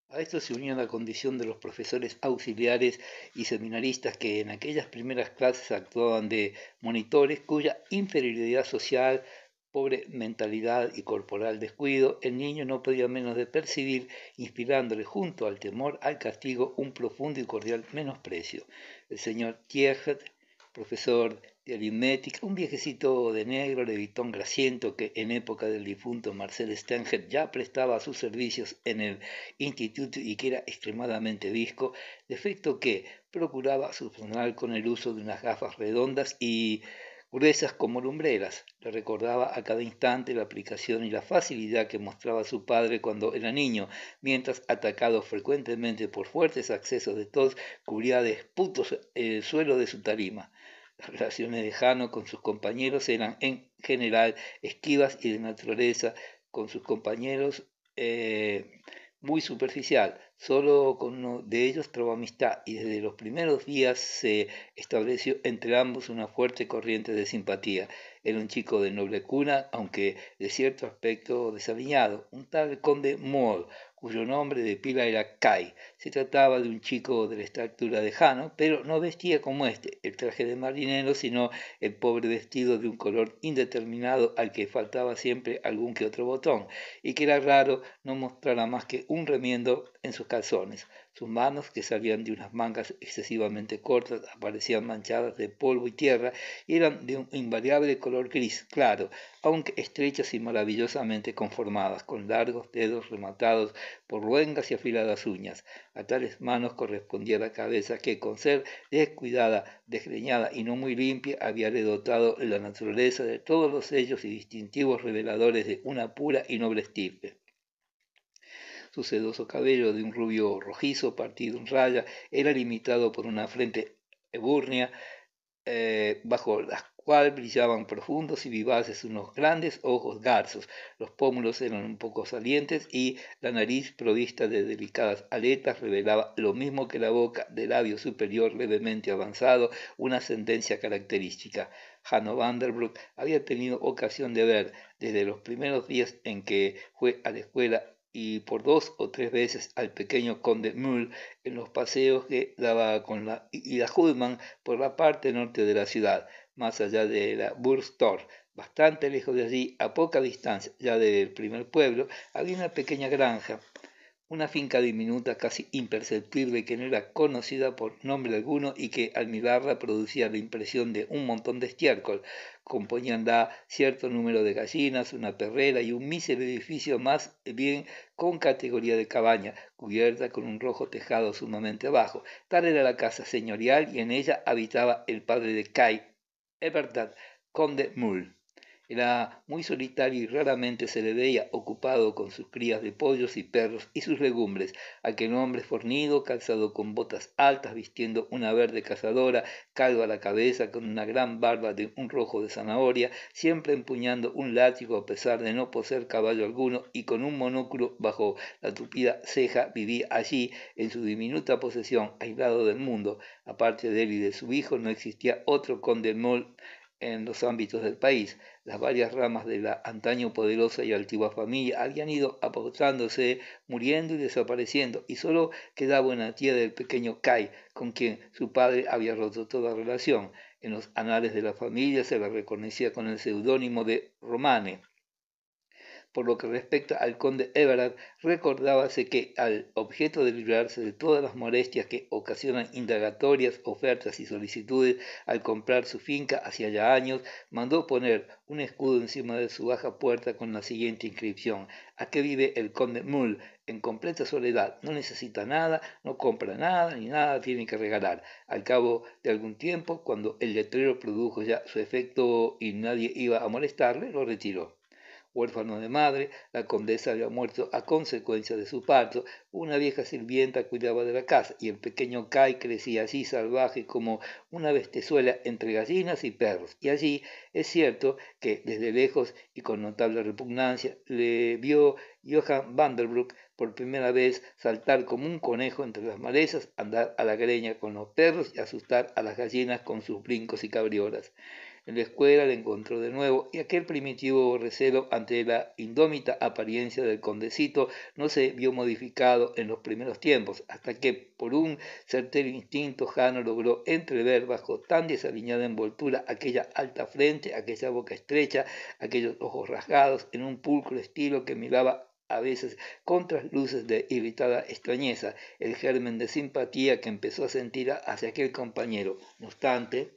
A esto se unía la condición de los profesores auxiliares y seminaristas que en aquellas primeras clases actuaban de monitores cuya inferioridad social, pobre mentalidad y corporal descuido, el niño no podía menos de percibir, inspirándole junto al temor al castigo un profundo y cordial menosprecio. El señor Tierget, profesor de aritmética, un viejecito de negro, levitón grasiento que en época del difunto Marcel Stenger ya prestaba sus servicios en el instituto y que era extremadamente visco, defecto que procuraba subsanar con el uso de unas gafas redondas y gruesas como lumbreras. Le recordaba a cada instante la aplicación y la facilidad que mostraba su padre cuando era niño, mientras, atacado frecuentemente por fuertes accesos de tos, cubría de esputos el suelo de su tarima. Las relaciones de Jano con sus compañeros eran en general esquivas y de naturaleza con sus compañeros muy superficial. Solo con uno de ellos trabó amistad y desde los primeros días se estableció entre ambos una fuerte corriente de simpatía. Era un chico de noble cuna, aunque de cierto aspecto desaliñado, un tal conde Moll, cuyo nombre de pila era Kai. Se trataba de un chico de la estatura de Jano, pero no vestía como este, el traje de marinero, sino el pobre vestido de un color indeterminado al que faltaba siempre algún que otro botón, y que era raro no mostrara más que un remiendo en sus calzones. Sus manos, que salían de unas mangas excesivamente cortas, aparecían manchadas de polvo y tierra y eran de un invariable color gris claro, aunque estrechas y maravillosamente conformadas, con largos dedos rematados por luengas y afiladas uñas. A tales manos correspondía la cabeza que, con ser descuidada, desgreñada y no muy limpia, había dotado la naturaleza de todos los sellos y distintivos reveladores de una pura y noble estirpe. Su sedoso cabello de un rubio rojizo partido en raya era limitado por una frente ebúrnea bajo la cual brillaban profundos y vivaces unos grandes ojos garzos. Los pómulos eran un poco salientes y la nariz provista de delicadas aletas revelaba lo mismo que la boca de labio superior levemente avanzado, una ascendencia característica. Hanno Vanderbroek había tenido ocasión de ver desde los primeros días en que fue a la escuela y por dos o tres veces al pequeño conde Mull en los paseos que daba con la Ida Hullman por la parte norte de la ciudad, más allá de la Burgstor. Bastante lejos de allí, a poca distancia ya del primer pueblo, había una pequeña granja, una finca diminuta casi imperceptible que no era conocida por nombre alguno y que al mirarla producía la impresión de un montón de estiércol. Componíanla cierto número de gallinas, una perrera y un mísero edificio más bien con categoría de cabaña, cubierta con un rojo tejado sumamente bajo. Tal era la casa señorial y en ella habitaba el padre de Kai, Ebertad, conde Mull. Era muy solitario y raramente se le veía ocupado con sus crías de pollos y perros y sus legumbres, aquel hombre fornido, calzado con botas altas, vistiendo una verde cazadora, calvo a la cabeza, con una gran barba de un rojo de zanahoria, siempre empuñando un látigo a pesar de no poseer caballo alguno y con un monóculo bajo la tupida ceja, vivía allí en su diminuta posesión, aislado del mundo. Aparte de él y de su hijo, no existía otro conde Mol en los ámbitos del país. Las varias ramas de la antaño poderosa y altiva familia habían ido aposándose, muriendo y desapareciendo, y solo quedaba una tía del pequeño Kai, con quien su padre había roto toda relación. En los anales de la familia se la reconocía con el seudónimo de Romane. Por lo que respecta al conde Everard, recordábase que, al objeto de librarse de todas las molestias que ocasionan indagatorias, ofertas y solicitudes al comprar su finca hacía ya años, mandó poner un escudo encima de su baja puerta con la siguiente inscripción: aquí vive el conde Mull, en completa soledad, no necesita nada, no compra nada, ni nada tiene que regalar. Al cabo de algún tiempo, cuando el letrero produjo ya su efecto y nadie iba a molestarle, lo retiró. Huérfano de madre, la condesa había muerto a consecuencia de su parto, una vieja sirvienta cuidaba de la casa y el pequeño Kai crecía así salvaje como una bestezuela entre gallinas y perros. Y allí es cierto que desde lejos y con notable repugnancia le vio Johann Vanderbroek por primera vez saltar como un conejo entre las malezas, andar a la greña con los perros y asustar a las gallinas con sus brincos y cabriolas. En la escuela le encontró de nuevo y aquel primitivo recelo ante la indómita apariencia del condecito no se vio modificado en los primeros tiempos, hasta que por un certero instinto Jano logró entrever bajo tan desaliñada envoltura aquella alta frente, aquella boca estrecha, aquellos ojos rasgados en un pulcro estilo que miraba a veces con trasluces de irritada extrañeza, el germen de simpatía que empezó a sentir hacia aquel compañero. No obstante,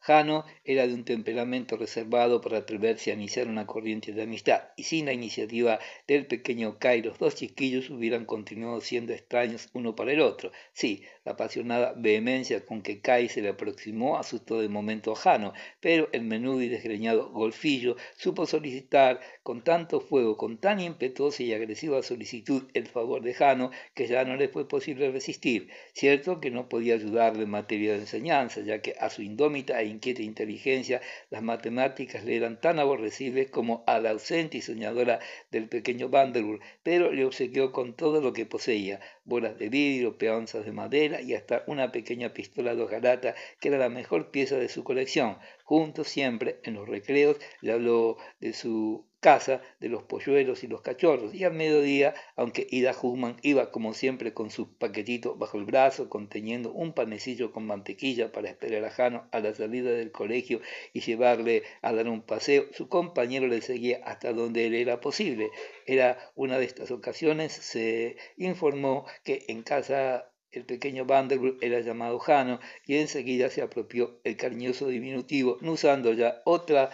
Jano era de un temperamento reservado para atreverse a iniciar una corriente de amistad, y sin la iniciativa del pequeño Kai, los dos chiquillos hubieran continuado siendo extraños uno para el otro. Sí, la apasionada vehemencia con que Kai se le aproximó asustó de momento a Jano, pero el menudo y desgreñado golfillo supo solicitar con tanto fuego, con tan impetuosa y agresiva solicitud el favor de Jano, que ya no le fue posible resistir. Cierto que no podía ayudarle en materia de enseñanza, ya que a su indómita e inquieta inteligencia las matemáticas le eran tan aborrecibles como a la ausente y soñadora del pequeño Vanderburg, pero le obsequió con todo lo que poseía, bolas de vidrio, peonzas de madera y hasta una pequeña pistola de hojalata que era la mejor pieza de su colección. Juntos siempre, en los recreos, le habló de su casa, de los polluelos y los cachorros, y al mediodía, aunque Ida Hussman iba como siempre con su paquetito bajo el brazo, conteniendo un panecillo con mantequilla para esperar a Jano a la salida del colegio y llevarle a dar un paseo, su compañero le seguía hasta donde le era posible. Era una de estas ocasiones, se informó que en casa el pequeño Vanderbilt era llamado Jano y enseguida se apropió el cariñoso diminutivo, no usando ya otro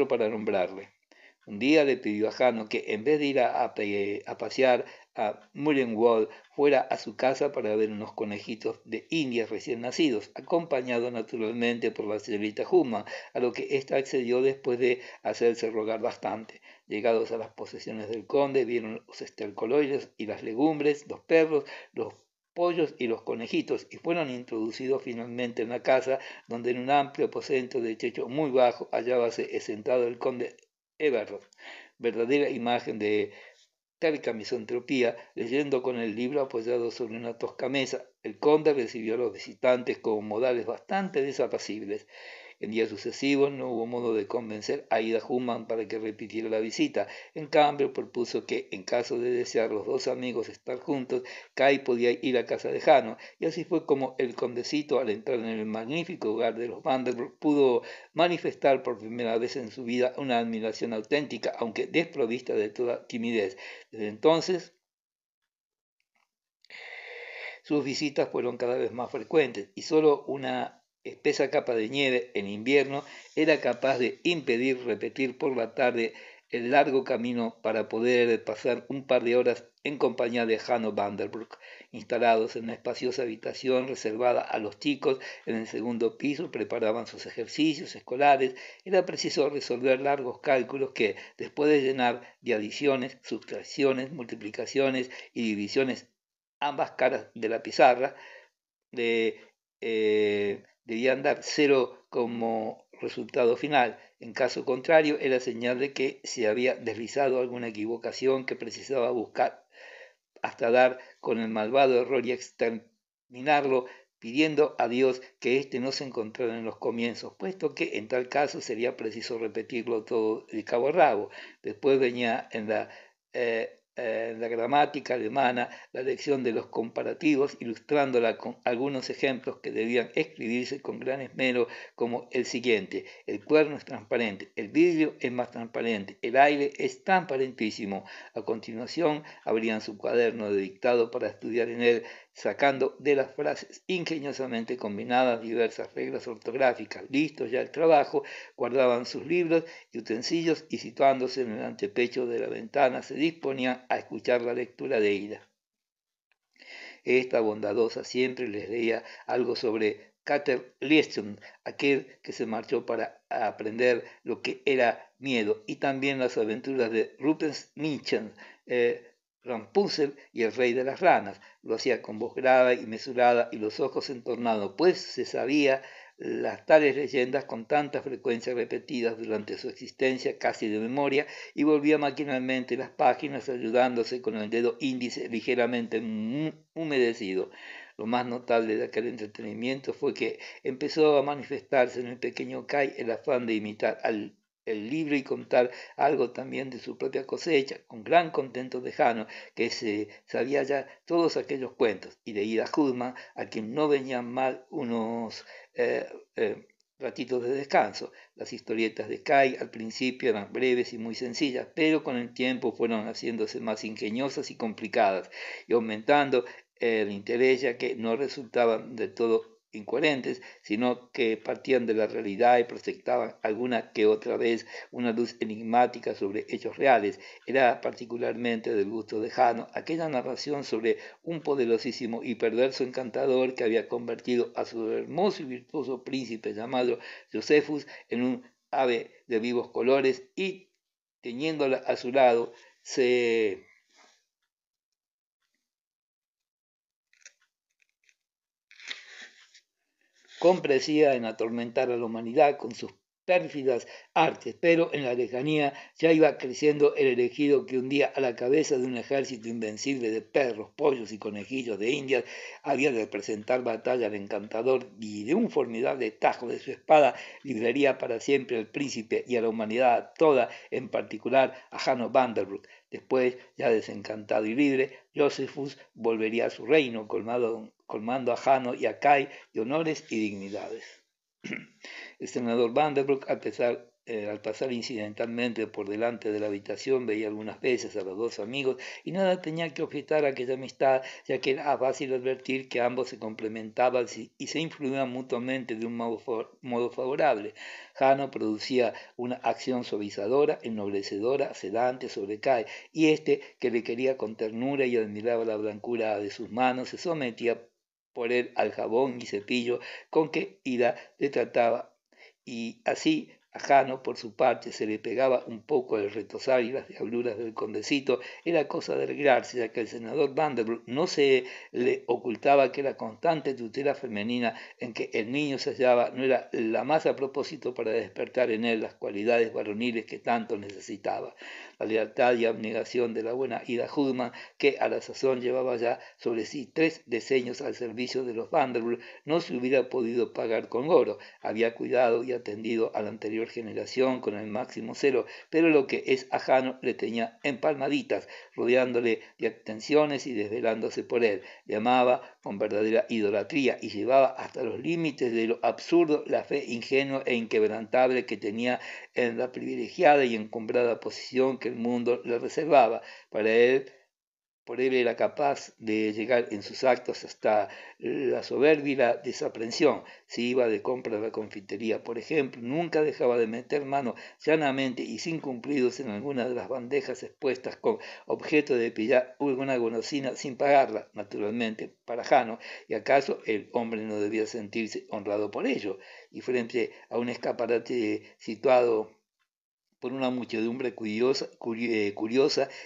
para nombrarle. Un día le pidió a Jano que en vez de ir a pasear a Mullenwald, fuera a su casa para ver unos conejitos de indias recién nacidos, acompañado naturalmente por la señorita Hussman, a lo que ésta accedió después de hacerse rogar bastante. Llegados a las posesiones del conde, vieron los estercoloides y las legumbres, los perros, los pollos y los conejitos, y fueron introducidos finalmente en la casa, donde en un amplio aposento de techo muy bajo hallábase sentado el conde Everett, verdadera imagen de terca misantropía, leyendo con el libro apoyado sobre una tosca mesa. El conde recibió a los visitantes con modales bastante desapacibles. En días sucesivos no hubo modo de convencer a Ida Hussman para que repitiera la visita. En cambio, propuso que, en caso de desear los dos amigos estar juntos, Kai podía ir a casa de Jano, y así fue como el condecito, al entrar en el magnífico hogar de los Vanderbilt, pudo manifestar por primera vez en su vida una admiración auténtica, aunque desprovista de toda timidez. Desde entonces, sus visitas fueron cada vez más frecuentes y solo una espesa capa de nieve en invierno era capaz de impedir repetir por la tarde el largo camino para poder pasar un par de horas en compañía de Jano Vanderbroek. Instalados en una espaciosa habitación reservada a los chicos en el segundo piso, preparaban sus ejercicios escolares. Era preciso resolver largos cálculos que, después de llenar de adiciones, sustracciones, multiplicaciones y divisiones ambas caras de la pizarra, de, debían dar cero como resultado final. En caso contrario, era señal de que se había deslizado alguna equivocación que precisaba buscar hasta dar con el malvado error y exterminarlo, pidiendo a Dios que éste no se encontrara en los comienzos, puesto que en tal caso sería preciso repetirlo todo de cabo a rabo. Después venía en la gramática alemana la lección de los comparativos, ilustrándola con algunos ejemplos que debían escribirse con gran esmero, como el siguiente: el cuerno es transparente, el vidrio es más transparente, el aire es transparentísimo. A continuación abrían su cuaderno de dictado para estudiar en él, sacando de las frases ingeniosamente combinadas diversas reglas ortográficas. Listos ya el trabajo, guardaban sus libros y utensilios y, situándose en el antepecho de la ventana, se disponían a escuchar la lectura de Ida. Esta bondadosa siempre les leía algo sobre Kater Lieston, aquel que se marchó para aprender lo que era miedo, y también las aventuras de Rupert Rapunzel y el rey de las ranas. Lo hacía con voz grave y mesurada y los ojos entornados, pues se sabía las tales leyendas con tanta frecuencia repetidas durante su existencia casi de memoria, y volvía maquinalmente las páginas ayudándose con el dedo índice ligeramente humedecido. Lo más notable de aquel entretenimiento fue que empezó a manifestarse en el pequeño Kai el afán de imitar el libro y contar algo también de su propia cosecha, con gran contento de Jano, que se sabía ya todos aquellos cuentos, y de Ida Hudman, a quien no venían mal unos eh, eh, ratitos de descanso. Las historietas de Kai al principio eran breves y muy sencillas, pero con el tiempo fueron haciéndose más ingeniosas y complicadas, y aumentando el interés, ya que no resultaban de todo incoherentes, sino que partían de la realidad y proyectaban alguna que otra vez una luz enigmática sobre hechos reales. Era particularmente del gusto de Jano aquella narración sobre un poderosísimo y perverso encantador que había convertido a su hermoso y virtuoso príncipe llamado Josephus en un ave de vivos colores y, teniéndola a su lado, se complacía en atormentar a la humanidad con sus pérfidas artes, pero en la lejanía ya iba creciendo el elegido que un día a la cabeza de un ejército invencible de perros, pollos y conejillos de Indias había de presentar batalla al encantador y de un formidable tajo de su espada libraría para siempre al príncipe y a la humanidad toda, en particular a Jano Vanderbroek. Después, ya desencantado y libre, Josephus volvería a su reino, colmando a Jano y a Kai de honores y dignidades. El senador Vanderbroek, al pasar incidentalmente por delante de la habitación, veía algunas veces a los dos amigos y nada tenía que objetar a aquella amistad, ya que era fácil advertir que ambos se complementaban y se influían mutuamente de un modo favorable. Jano producía una acción suavizadora, ennoblecedora, sedante sobre Kai, y este, que le quería con ternura y admiraba la blancura de sus manos, se sometía por él al jabón y cepillo con que Ida le trataba, y así a Jano, por su parte, se le pegaba un poco el retozar y las diabluras del condecito. Era cosa de alegrarse, ya que el senador Vanderbroek no se le ocultaba que la constante tutela femenina en que el niño se hallaba no era la más a propósito para despertar en él las cualidades varoniles que tanto necesitaba. La lealtad y abnegación de la buena Ida Hudman, que a la sazón llevaba ya sobre sí 3 decenios al servicio de los Vanderbilt, no se hubiera podido pagar con oro. Había cuidado y atendido a la anterior generación con el máximo celo, pero lo que es ajano le tenía empalmaditas, rodeándole de atenciones y desvelándose por él. Le amaba con verdadera idolatría y llevaba hasta los límites de lo absurdo la fe ingenua e inquebrantable que tenía en la privilegiada y encumbrada posición que el mundo le reservaba. Para él, por él era capaz de llegar en sus actos hasta la soberbia y la desaprensión. Si iba de compra a la confitería, por ejemplo, nunca dejaba de meter mano llanamente y sin cumplidos en alguna de las bandejas expuestas con objeto de pillar alguna golosina sin pagarla, naturalmente, para Jano, y acaso el hombre no debía sentirse honrado por ello, y frente a un escaparate situado por una muchedumbre curiosa,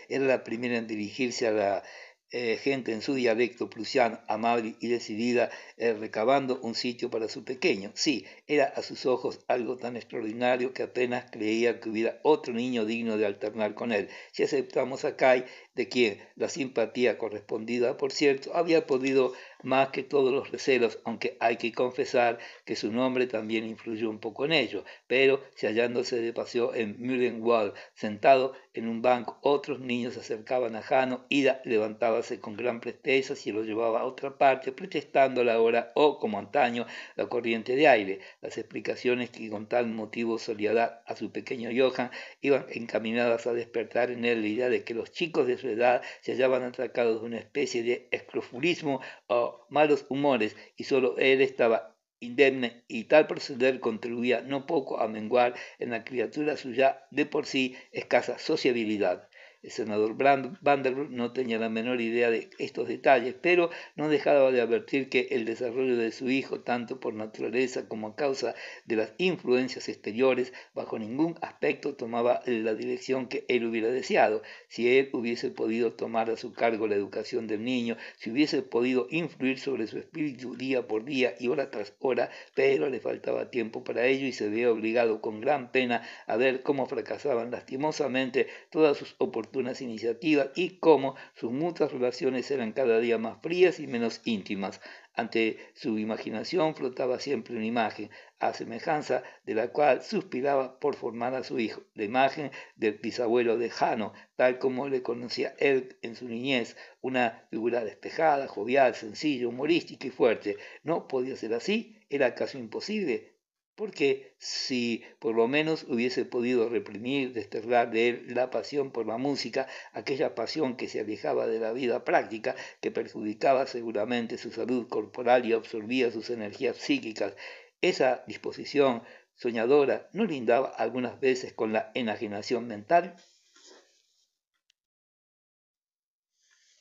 era la primera en dirigirse a la gente en su dialecto prusiano, amable y decidida, recabando un sitio para su pequeño. Sí, era a sus ojos algo tan extraordinario que apenas creía que hubiera otro niño digno de alternar con él. Si aceptamos a Kai, de quien la simpatía correspondida, por cierto, había podido más que todos los recelos, aunque hay que confesar que su nombre también influyó un poco en ello, pero si hallándose de paseo en Mullenwald, sentado en un banco, otros niños se acercaban a Jano, Ida levantábase con gran presteza y lo llevaba a otra parte, pretextando la hora o, como antaño, la corriente de aire. Las explicaciones que con tal motivo solía dar a su pequeño Johann iban encaminadas a despertar en él la idea de que los chicos de su edad se hallaban atracados de una especie de escrofulismo o malos humores, y solo él estaba indemne, y tal proceder contribuía no poco a menguar en la criatura suya de por sí escasa sociabilidad. El senador Vanderbilt no tenía la menor idea de estos detalles, pero no dejaba de advertir que el desarrollo de su hijo, tanto por naturaleza como a causa de las influencias exteriores, bajo ningún aspecto tomaba la dirección que él hubiera deseado. Si él hubiese podido tomar a su cargo la educación del niño, si hubiese podido influir sobre su espíritu día por día y hora tras hora, pero le faltaba tiempo para ello y se veía obligado con gran pena a ver cómo fracasaban lastimosamente todas sus oportunidades inoportunas iniciativas y cómo sus mutuas relaciones eran cada día más frías y menos íntimas. Ante su imaginación flotaba siempre una imagen, a semejanza de la cual suspiraba por formar a su hijo, la imagen del bisabuelo de Jano, tal como le conocía él en su niñez, una figura despejada, jovial, sencilla, humorística y fuerte. No podía ser así, era acaso imposible, porque si por lo menos hubiese podido reprimir, desterrar de él la pasión por la música, aquella pasión que se alejaba de la vida práctica, que perjudicaba seguramente su salud corporal y absorbía sus energías psíquicas, esa disposición soñadora no lindaba algunas veces con la enajenación mental.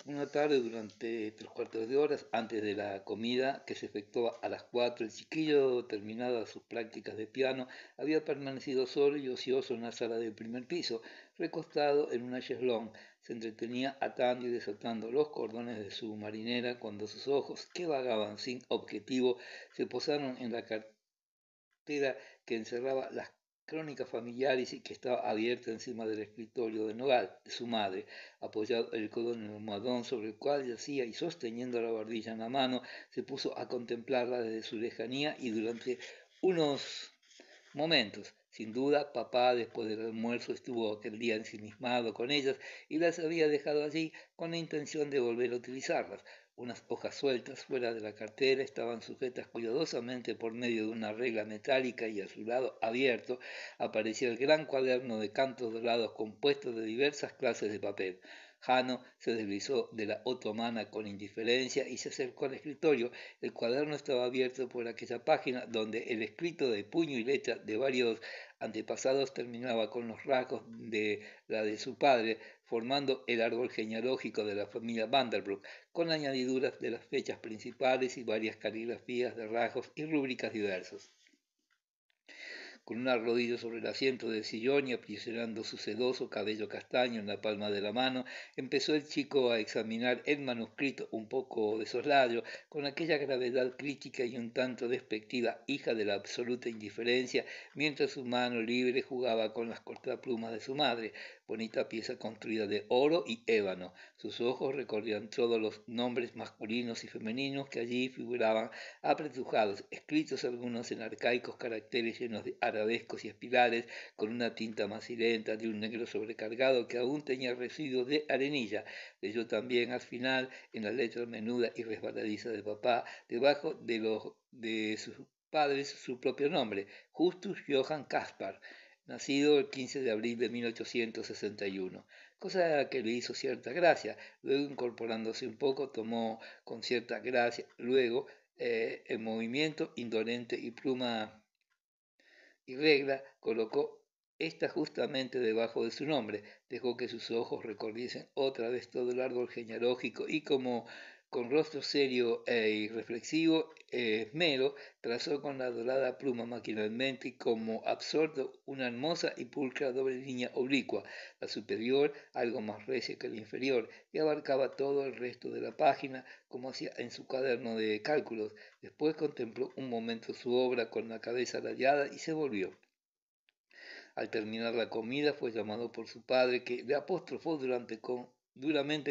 Una tarde, durante 3 cuartos de hora, antes de la comida, que se efectuaba a las 4, el chiquillo, terminadas sus prácticas de piano, había permanecido solo y ocioso en la sala del primer piso, recostado en una cheslón. Se entretenía atando y desatando los cordones de su marinera cuando sus ojos, que vagaban sin objetivo, se posaron en la cartera que encerraba las crónicas familiares y que estaba abierta encima del escritorio de nogal de su madre, apoyado el codo en el almohadón sobre el cual yacía y sosteniendo la barbilla en la mano, se puso a contemplarla desde su lejanía y durante unos momentos. Sin duda, papá después del almuerzo estuvo aquel día ensimismado con ellas y las había dejado allí con la intención de volver a utilizarlas. Unas hojas sueltas fuera de la cartera estaban sujetas cuidadosamente por medio de una regla metálica y a su lado abierto aparecía el gran cuaderno de cantos dorados compuesto de diversas clases de papel. Jano se deslizó de la otomana con indiferencia y se acercó al escritorio. El cuaderno estaba abierto por aquella página donde el escrito de puño y letra de varios antepasados terminaba con los rasgos de la de su padre, formando el árbol genealógico de la familia Vanderbroek, con añadiduras de las fechas principales y varias caligrafías de rasgos y rúbricas diversos. Con una rodilla sobre el asiento del sillón y aprisionando su sedoso cabello castaño en la palma de la mano, empezó el chico a examinar el manuscrito un poco de soslayo, con aquella gravedad crítica y un tanto despectiva, hija de la absoluta indiferencia, mientras su mano libre jugaba con las cortaplumas de su madre, bonita pieza construida de oro y ébano. Sus ojos recorrían todos los nombres masculinos y femeninos que allí figuraban apretujados, escritos algunos en arcaicos caracteres llenos de arabescos y espirales, con una tinta macilenta de un negro sobrecargado que aún tenía residuos de arenilla. Leyó también al final, en la letra menuda y resbaladiza de papá, debajo de sus padres, su propio nombre, Justus Johann Caspar, nacido el 15 de abril de 1861, cosa que le hizo cierta gracia. Luego, incorporándose un poco, tomó con cierta gracia, luego, en movimiento indolente y pluma y regla, colocó esta justamente debajo de su nombre, dejó que sus ojos recorriesen otra vez todo el árbol genealógico y como con rostro serio e irreflexivo, esmero, trazó con la dorada pluma maquinalmente y como absorto una hermosa y pulcra doble línea oblicua, la superior algo más recia que la inferior, y abarcaba todo el resto de la página, como hacía en su cuaderno de cálculos. Después contempló un momento su obra con la cabeza ladeada y se volvió. Al terminar la comida fue llamado por su padre, que le apostrofó duramente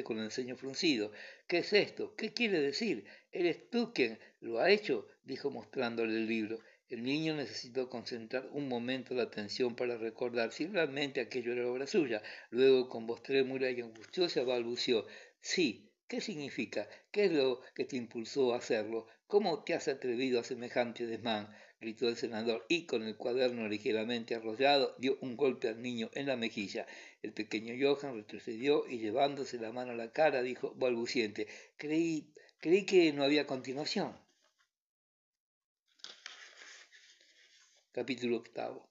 con el ceño fruncido. ¿Qué es esto? ¿Qué quiere decir? ¿Eres tú quien lo ha hecho?, dijo mostrándole el libro. El niño necesitó concentrar un momento la atención para recordar si realmente aquello era obra suya. Luego, con voz trémula y angustiosa, balbuceó: sí. ¿Qué significa? ¿Qué es lo que te impulsó a hacerlo? ¿Cómo te has atrevido a semejante desmán?, gritó el senador, y con el cuaderno ligeramente arrollado dio un golpe al niño en la mejilla. El pequeño Johann retrocedió y, llevándose la mano a la cara, dijo balbuciente: creí que no había continuación. Capítulo octavo.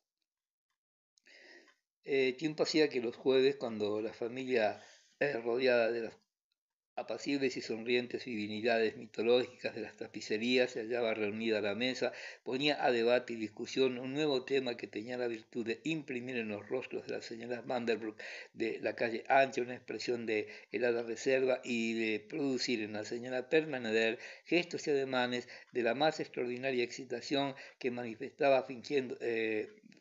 Tiempo hacía que los jueves, cuando la familia, rodeada de las apacibles y sonrientes divinidades mitológicas de las tapicerías, se hallaba reunida a la mesa, ponía a debate y discusión un nuevo tema que tenía la virtud de imprimir en los rostros de las señoras Vanderbroek de la calle Ancha una expresión de helada reserva y de producir en la señora Permaneder gestos y ademanes de la más extraordinaria excitación, que manifestaba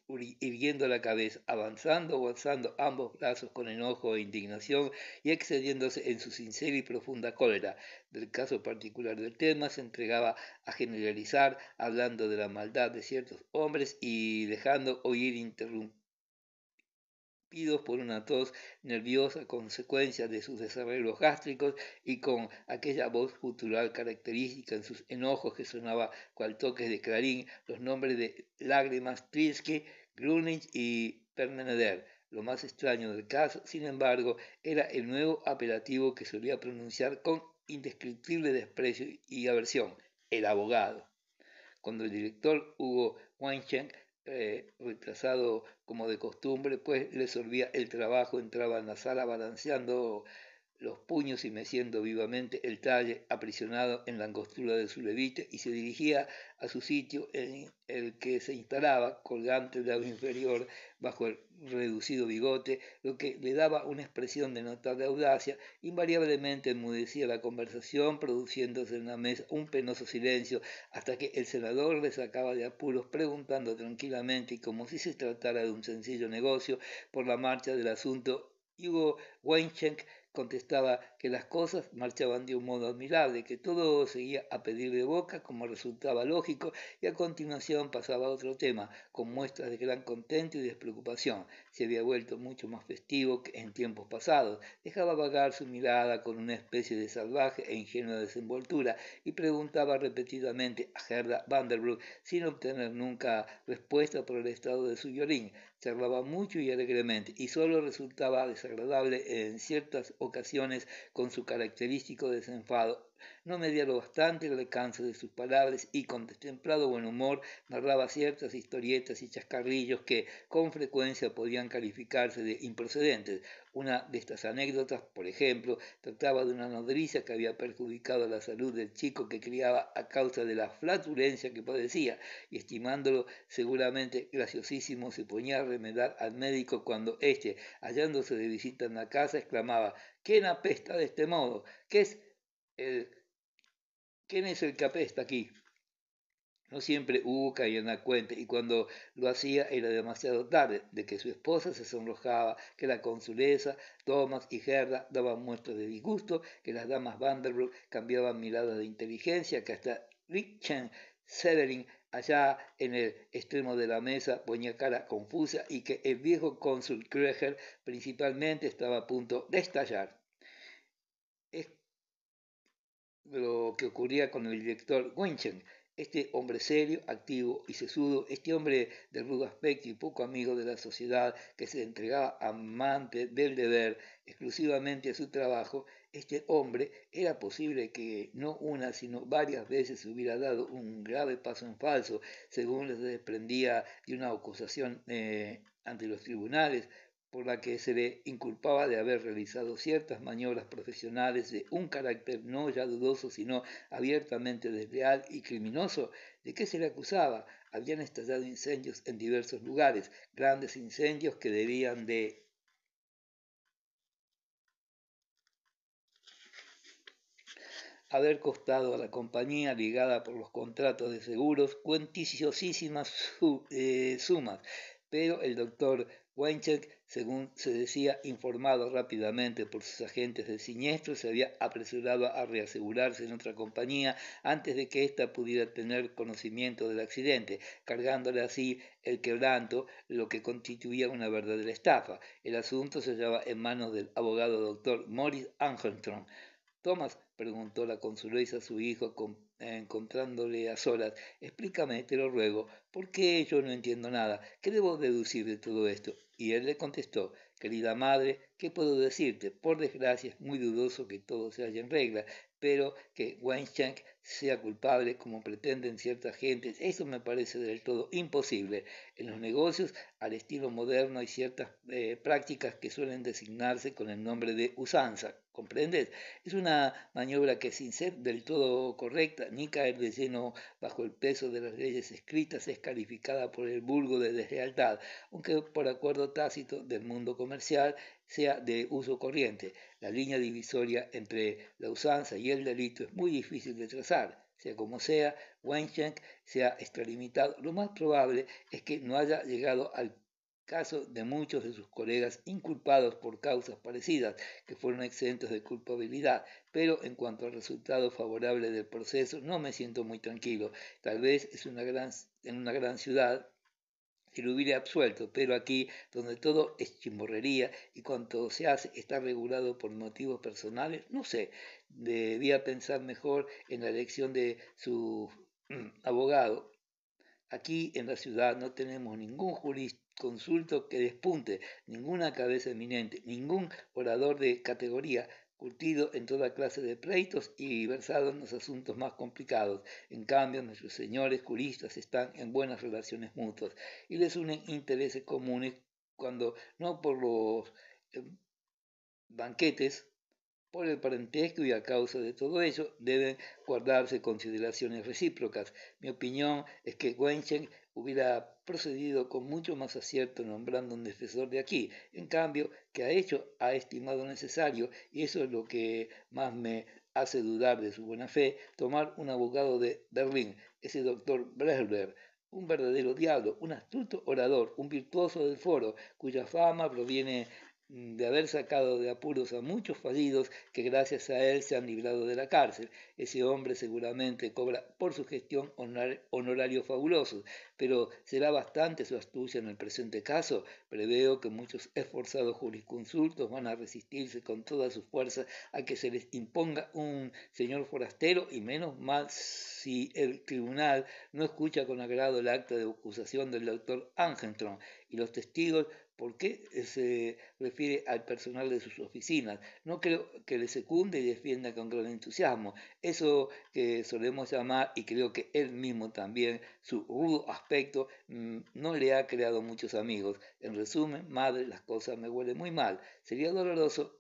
irguiendo la cabeza, avanzando o alzando ambos brazos con enojo e indignación y excediéndose en su sincera y profunda cólera. Del caso particular del tema se entregaba a generalizar, hablando de la maldad de ciertos hombres y dejando oír interrumpidos por una tos nerviosa consecuencia de sus desarreglos gástricos y con aquella voz gutural característica en sus enojos que sonaba cual toques de clarín los nombres de Lágrimas, Trilsky, Grunich y Permeneder. Lo más extraño del caso, sin embargo, era el nuevo apelativo que solía pronunciar con indescriptible desprecio y aversión, el abogado. Cuando el director Hugo Weinschenk, retrasado como de costumbre, pues le sorbía el trabajo, entraba en la sala balanceando los puños y meciendo vivamente el talle aprisionado en la angostura de su levite y se dirigía a su sitio en el que se instalaba, colgante del lado inferior bajo el reducido bigote, lo que le daba una expresión de notable audacia, invariablemente enmudecía la conversación, produciéndose en la mesa un penoso silencio, hasta que el senador le sacaba de apuros preguntando tranquilamente y como si se tratara de un sencillo negocio por la marcha del asunto. Hugo Weinschenk contestaba que las cosas marchaban de un modo admirable, que todo seguía a pedir de boca como resultaba lógico y a continuación pasaba a otro tema, con muestras de gran contento y despreocupación. Se había vuelto mucho más festivo que en tiempos pasados, dejaba vagar su mirada con una especie de salvaje e ingenua desenvoltura y preguntaba repetidamente a Gerda Vanderbroek sin obtener nunca respuesta por el estado de su violín. Charlaba mucho y alegremente y solo resultaba desagradable en ciertas ocasiones con su característico desenfado. No medía lo bastante el alcance de sus palabras y con destemplado buen humor narraba ciertas historietas y chascarrillos que con frecuencia podían calificarse de improcedentes. Una de estas anécdotas, por ejemplo, trataba de una nodriza que había perjudicado la salud del chico que criaba a causa de la flatulencia que padecía y estimándolo seguramente graciosísimo se ponía a remedar al médico cuando éste, hallándose de visita en la casa, exclamaba: ¿Quién apesta de este modo? El, ¿Quién es el que apesta aquí? No siempre Hugo caía en la cuenta y cuando lo hacía era demasiado tarde, de que su esposa se sonrojaba, que la consuleza, Thomas y Gerda daban muestras de disgusto, que las damas Vanderbroek cambiaban miradas de inteligencia, que hasta Richard Severin, allá en el extremo de la mesa, ponía cara confusa y que el viejo cónsul Kreger principalmente estaba a punto de estallar. Es lo que ocurría con el director Winchen, este hombre serio, activo y sesudo, este hombre de rudo aspecto y poco amigo de la sociedad que se entregaba amante del deber exclusivamente a su trabajo, este hombre era posible que no una sino varias veces hubiera dado un grave paso en falso, según les desprendía de una acusación ante los tribunales, por la que se le inculpaba de haber realizado ciertas maniobras profesionales de un carácter no ya dudoso, sino abiertamente desleal y criminoso. ¿De qué se le acusaba? Habían estallado incendios en diversos lugares, grandes incendios que debían de haber costado a la compañía ligada por los contratos de seguros cuanticiosísimas sumas, pero el doctor Weincheck, según se decía, informado rápidamente por sus agentes del siniestro, se había apresurado a reasegurarse en otra compañía antes de que ésta pudiera tener conocimiento del accidente, cargándole así el quebranto, lo que constituía una verdadera estafa. El asunto se hallaba en manos del abogado doctor Morris Angelstrom. Thomas, preguntó la consuleza a su hijo encontrándole a solas, explícame, te lo ruego, ¿por qué yo no entiendo nada? ¿Qué debo deducir de todo esto? Y él le contestó, querida madre, ¿qué puedo decirte? Por desgracia es muy dudoso que todo se haya en regla, pero que Weinschenk sea culpable como pretenden ciertas gentes, eso me parece del todo imposible. En los negocios, al estilo moderno, hay ciertas prácticas que suelen designarse con el nombre de usanza, ¿comprendes? Es una maniobra que sin ser del todo correcta ni caer de lleno bajo el peso de las leyes escritas es calificada por el vulgo de deslealtad, aunque por acuerdo tácito del mundo comercial sea de uso corriente. La línea divisoria entre la usanza y el delito es muy difícil de trazar. Sea como sea, Weinschenk se ha extralimitado. Lo más probable es que no haya llegado al caso de muchos de sus colegas inculpados por causas parecidas, que fueron exentos de culpabilidad, pero en cuanto al resultado favorable del proceso, no me siento muy tranquilo. Tal vez en una gran ciudad se lo hubiera absuelto, pero aquí, donde todo es chimborrería y cuanto se hace está regulado por motivos personales, no sé, debía pensar mejor en la elección de su abogado. Aquí en la ciudad no tenemos ningún jurisconsulto que despunte, ninguna cabeza eminente, ningún orador de categoría, curtido en toda clase de pleitos y versado en los asuntos más complicados. En cambio, nuestros señores juristas están en buenas relaciones mutuas y les unen intereses comunes cuando no por los banquetes, por el parentesco y a causa de todo ello deben guardarse consideraciones recíprocas. Mi opinión es que Wenchen hubiera procedido con mucho más acierto nombrando un defensor de aquí. En cambio, que ha estimado necesario, y eso es lo que más me hace dudar de su buena fe, tomar un abogado de Berlín, ese doctor Bresler, un verdadero diablo, un astuto orador, un virtuoso del foro, cuya fama proviene de haber sacado de apuros a muchos fallidos que gracias a él se han librado de la cárcel. Ese hombre seguramente cobra por su gestión honorarios fabulosos, pero ¿será bastante su astucia en el presente caso? Preveo que muchos esforzados jurisconsultos van a resistirse con toda su fuerza a que se les imponga un señor forastero y menos mal si el tribunal no escucha con agrado el acta de acusación del doctor Angenstrom y los testigos. ¿Por qué se refiere al personal de sus oficinas? No creo que le secunde y defienda con gran entusiasmo. Eso que solemos llamar, y creo que él mismo también, su rudo aspecto, no le ha creado muchos amigos. En resumen, madre, las cosas me huelen muy mal. Sería doloroso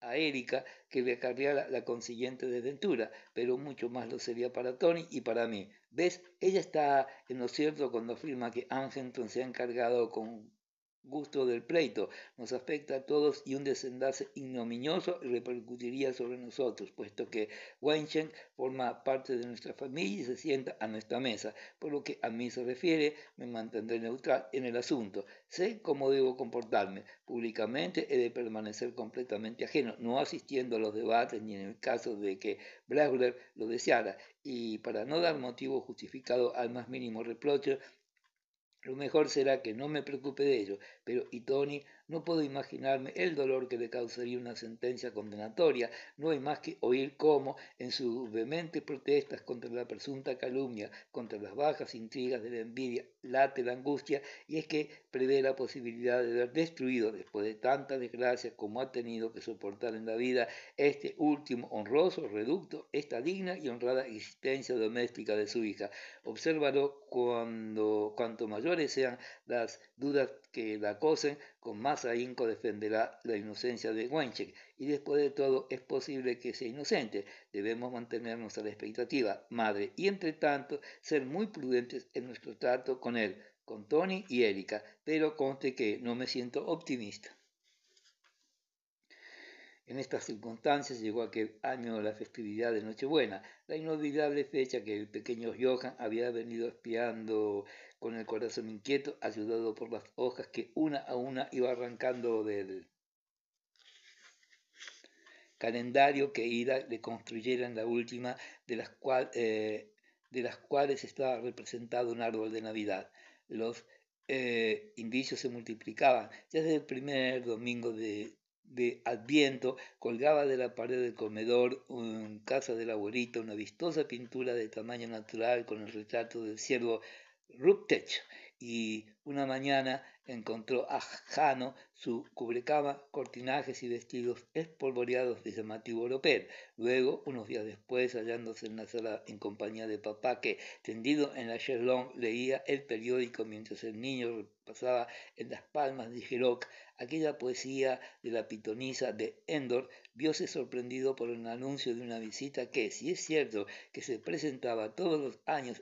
a Erika que le acarreara la consiguiente desventura, pero mucho más lo sería para Tony y para mí. ¿Ves? Ella está en lo cierto cuando afirma que Angenton se ha encargado con gusto del pleito. Nos afecta a todos y un desenlace ignominioso repercutiría sobre nosotros, puesto que Weinchen forma parte de nuestra familia y se sienta a nuestra mesa. Por lo que a mí se refiere, me mantendré neutral en el asunto. Sé cómo debo comportarme. Públicamente he de permanecer completamente ajeno, no asistiendo a los debates ni en el caso de que Blasler lo deseara. Y para no dar motivo justificado al más mínimo reproche, lo mejor será que no me preocupe de ello, pero y Tony, no puedo imaginarme el dolor que le causaría una sentencia condenatoria. No hay más que oír cómo, en sus vehementes protestas contra la presunta calumnia, contra las bajas intrigas de la envidia, late la angustia, y es que prevé la posibilidad de ver destruido, después de tanta desgracia como ha tenido que soportar en la vida, este último honroso reducto, esta digna y honrada existencia doméstica de su hija. Obsérvalo cuanto mayores sean las dudas que la acosen, con más ahínco defenderá la inocencia de Wenchek. Y después de todo, es posible que sea inocente. Debemos mantenernos a la expectativa, madre, y entre tanto, ser muy prudentes en nuestro trato con él, con Tony y Erika, pero conste que no me siento optimista. En estas circunstancias llegó aquel año la festividad de Nochebuena, la inolvidable fecha que el pequeño Johann había venido espiando con el corazón inquieto, ayudado por las hojas que una a una iba arrancando del calendario que Ida le construyera en la última, de las cuales estaba representado un árbol de Navidad. Los indicios se multiplicaban. Ya desde el primer domingo de Adviento colgaba de la pared del comedor en casa de la abuelita una vistosa pintura de tamaño natural con el retrato del ciervo Ruptech, y una mañana encontró a Jano su cubrecama, cortinajes y vestidos espolvoreados de llamativo oropel. Luego, unos días después, hallándose en la sala en compañía de papá, que, tendido en la chaise-longue, leía el periódico mientras el niño repasaba en las palmas de Giroc aquella poesía de la pitonisa de Endor, viose sorprendido por el anuncio de una visita que, si es cierto que se presentaba todos los años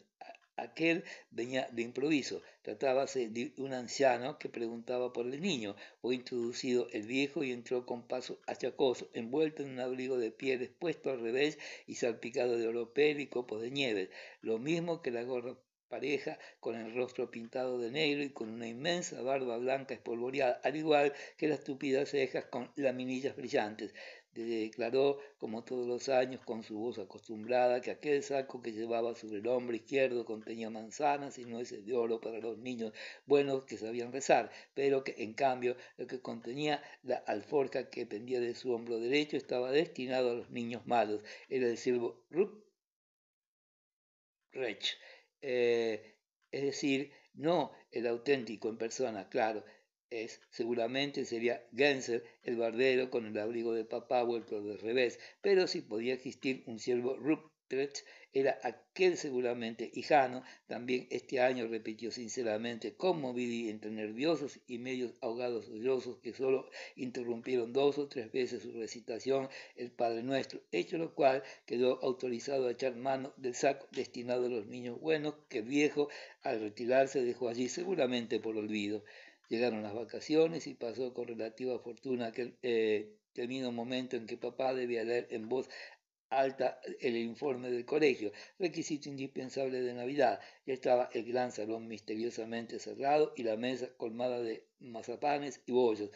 Aquel venía de improviso. Tratábase de un anciano que preguntaba por el niño. Fue introducido el viejo y entró con paso achacoso, envuelto en un abrigo de pieles puesto al revés y salpicado de oropel y copos de nieve, lo mismo que la gorra pareja, con el rostro pintado de negro y con una inmensa barba blanca espolvoreada, al igual que las tupidas cejas con laminillas brillantes. Declaró, como todos los años, con su voz acostumbrada, que aquel saco que llevaba sobre el hombro izquierdo contenía manzanas y nueces de oro para los niños buenos que sabían rezar, pero que en cambio lo que contenía la alforja que pendía de su hombro derecho estaba destinado a los niños malos. Era el siervo Ruprecht, es decir, no el auténtico en persona, claro, seguramente sería Gensel, el barbero con el abrigo de papá vuelto de revés, pero si podía existir un siervo Ruprecht, era aquel seguramente. Y Jano también este año repitió sinceramente, conmovido y entre nerviosos y medios ahogados sollozos que solo interrumpieron 2 o 3 veces su recitación, el Padre Nuestro, hecho lo cual quedó autorizado a echar mano del saco destinado a los niños buenos que el viejo, al retirarse, dejó allí seguramente por olvido. Llegaron las vacaciones y pasó con relativa fortuna aquel temido momento en que papá debía leer en voz alta el informe del colegio, requisito indispensable de Navidad. Ya estaba el gran salón misteriosamente cerrado y la mesa colmada de mazapanes y bollos.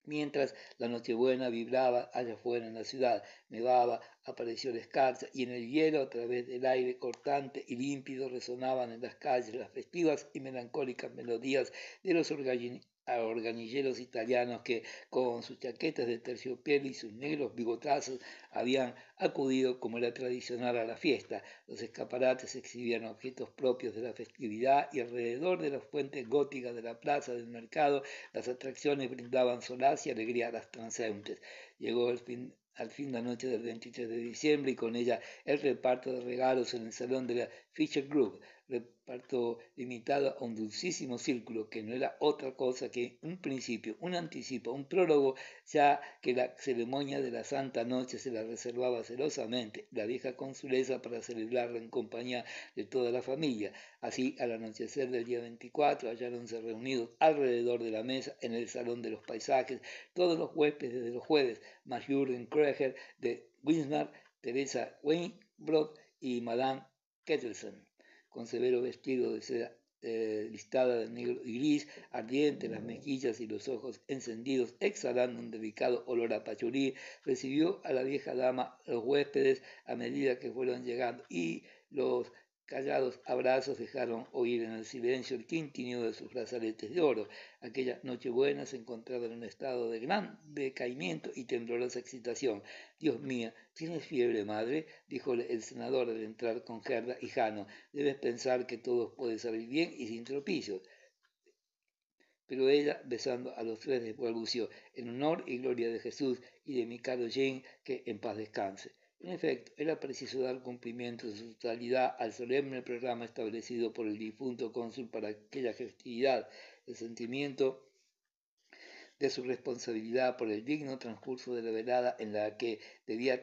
Mientras la Nochebuena vibraba allá afuera en la ciudad, nevaba, apareció la escarcha y en el hielo, a través del aire cortante y límpido, resonaban en las calles las festivas y melancólicas melodías de los organilleros italianos que, con sus chaquetas de terciopelo y sus negros bigotazos, habían acudido, como era tradicional, a la fiesta. Los escaparates exhibían objetos propios de la festividad y alrededor de las fuentes góticas de la plaza del mercado las atracciones brindaban solaz y alegría a las transeúntes. Llegó al fin la noche del 23 de diciembre y con ella el reparto de regalos en el salón de la Fisher Group, reparto limitado a un dulcísimo círculo que no era otra cosa que un principio, un anticipo, un prólogo, ya que la ceremonia de la Santa Noche se la reservaba celosamente la vieja consulesa para celebrarla en compañía de toda la familia. Así, al anochecer del día 24, halláronse reunidos alrededor de la mesa en el Salón de los Paisajes todos los huéspedes de los jueves, más Jürgen Kreger de Wismar, Teresa Weinbrod y Madame Kettelsen, con severo vestido de seda listada de negro y gris, ardiente las mejillas y los ojos encendidos, exhalando un delicado olor a pachurí, recibió a la vieja dama los huéspedes a medida que fueron llegando y los callados abrazos dejaron oír en el silencio el tintineo de sus brazaletes de oro. Aquella Nochebuena se encontraba en un estado de gran decaimiento y temblorosa excitación. Dios mío, ¿tienes fiebre, madre?, dijo el senador al entrar con Gerda y Jano. Debes pensar que todo puede salir bien y sin tropicios. Pero ella, besando a los tres, balbució, en honor y gloria de Jesús y de mi caro Jane, que en paz descanse. En efecto, era preciso dar cumplimiento en su totalidad al solemne programa establecido por el difunto cónsul para aquella festividad. El sentimiento de su responsabilidad por el digno transcurso de la velada en la que debía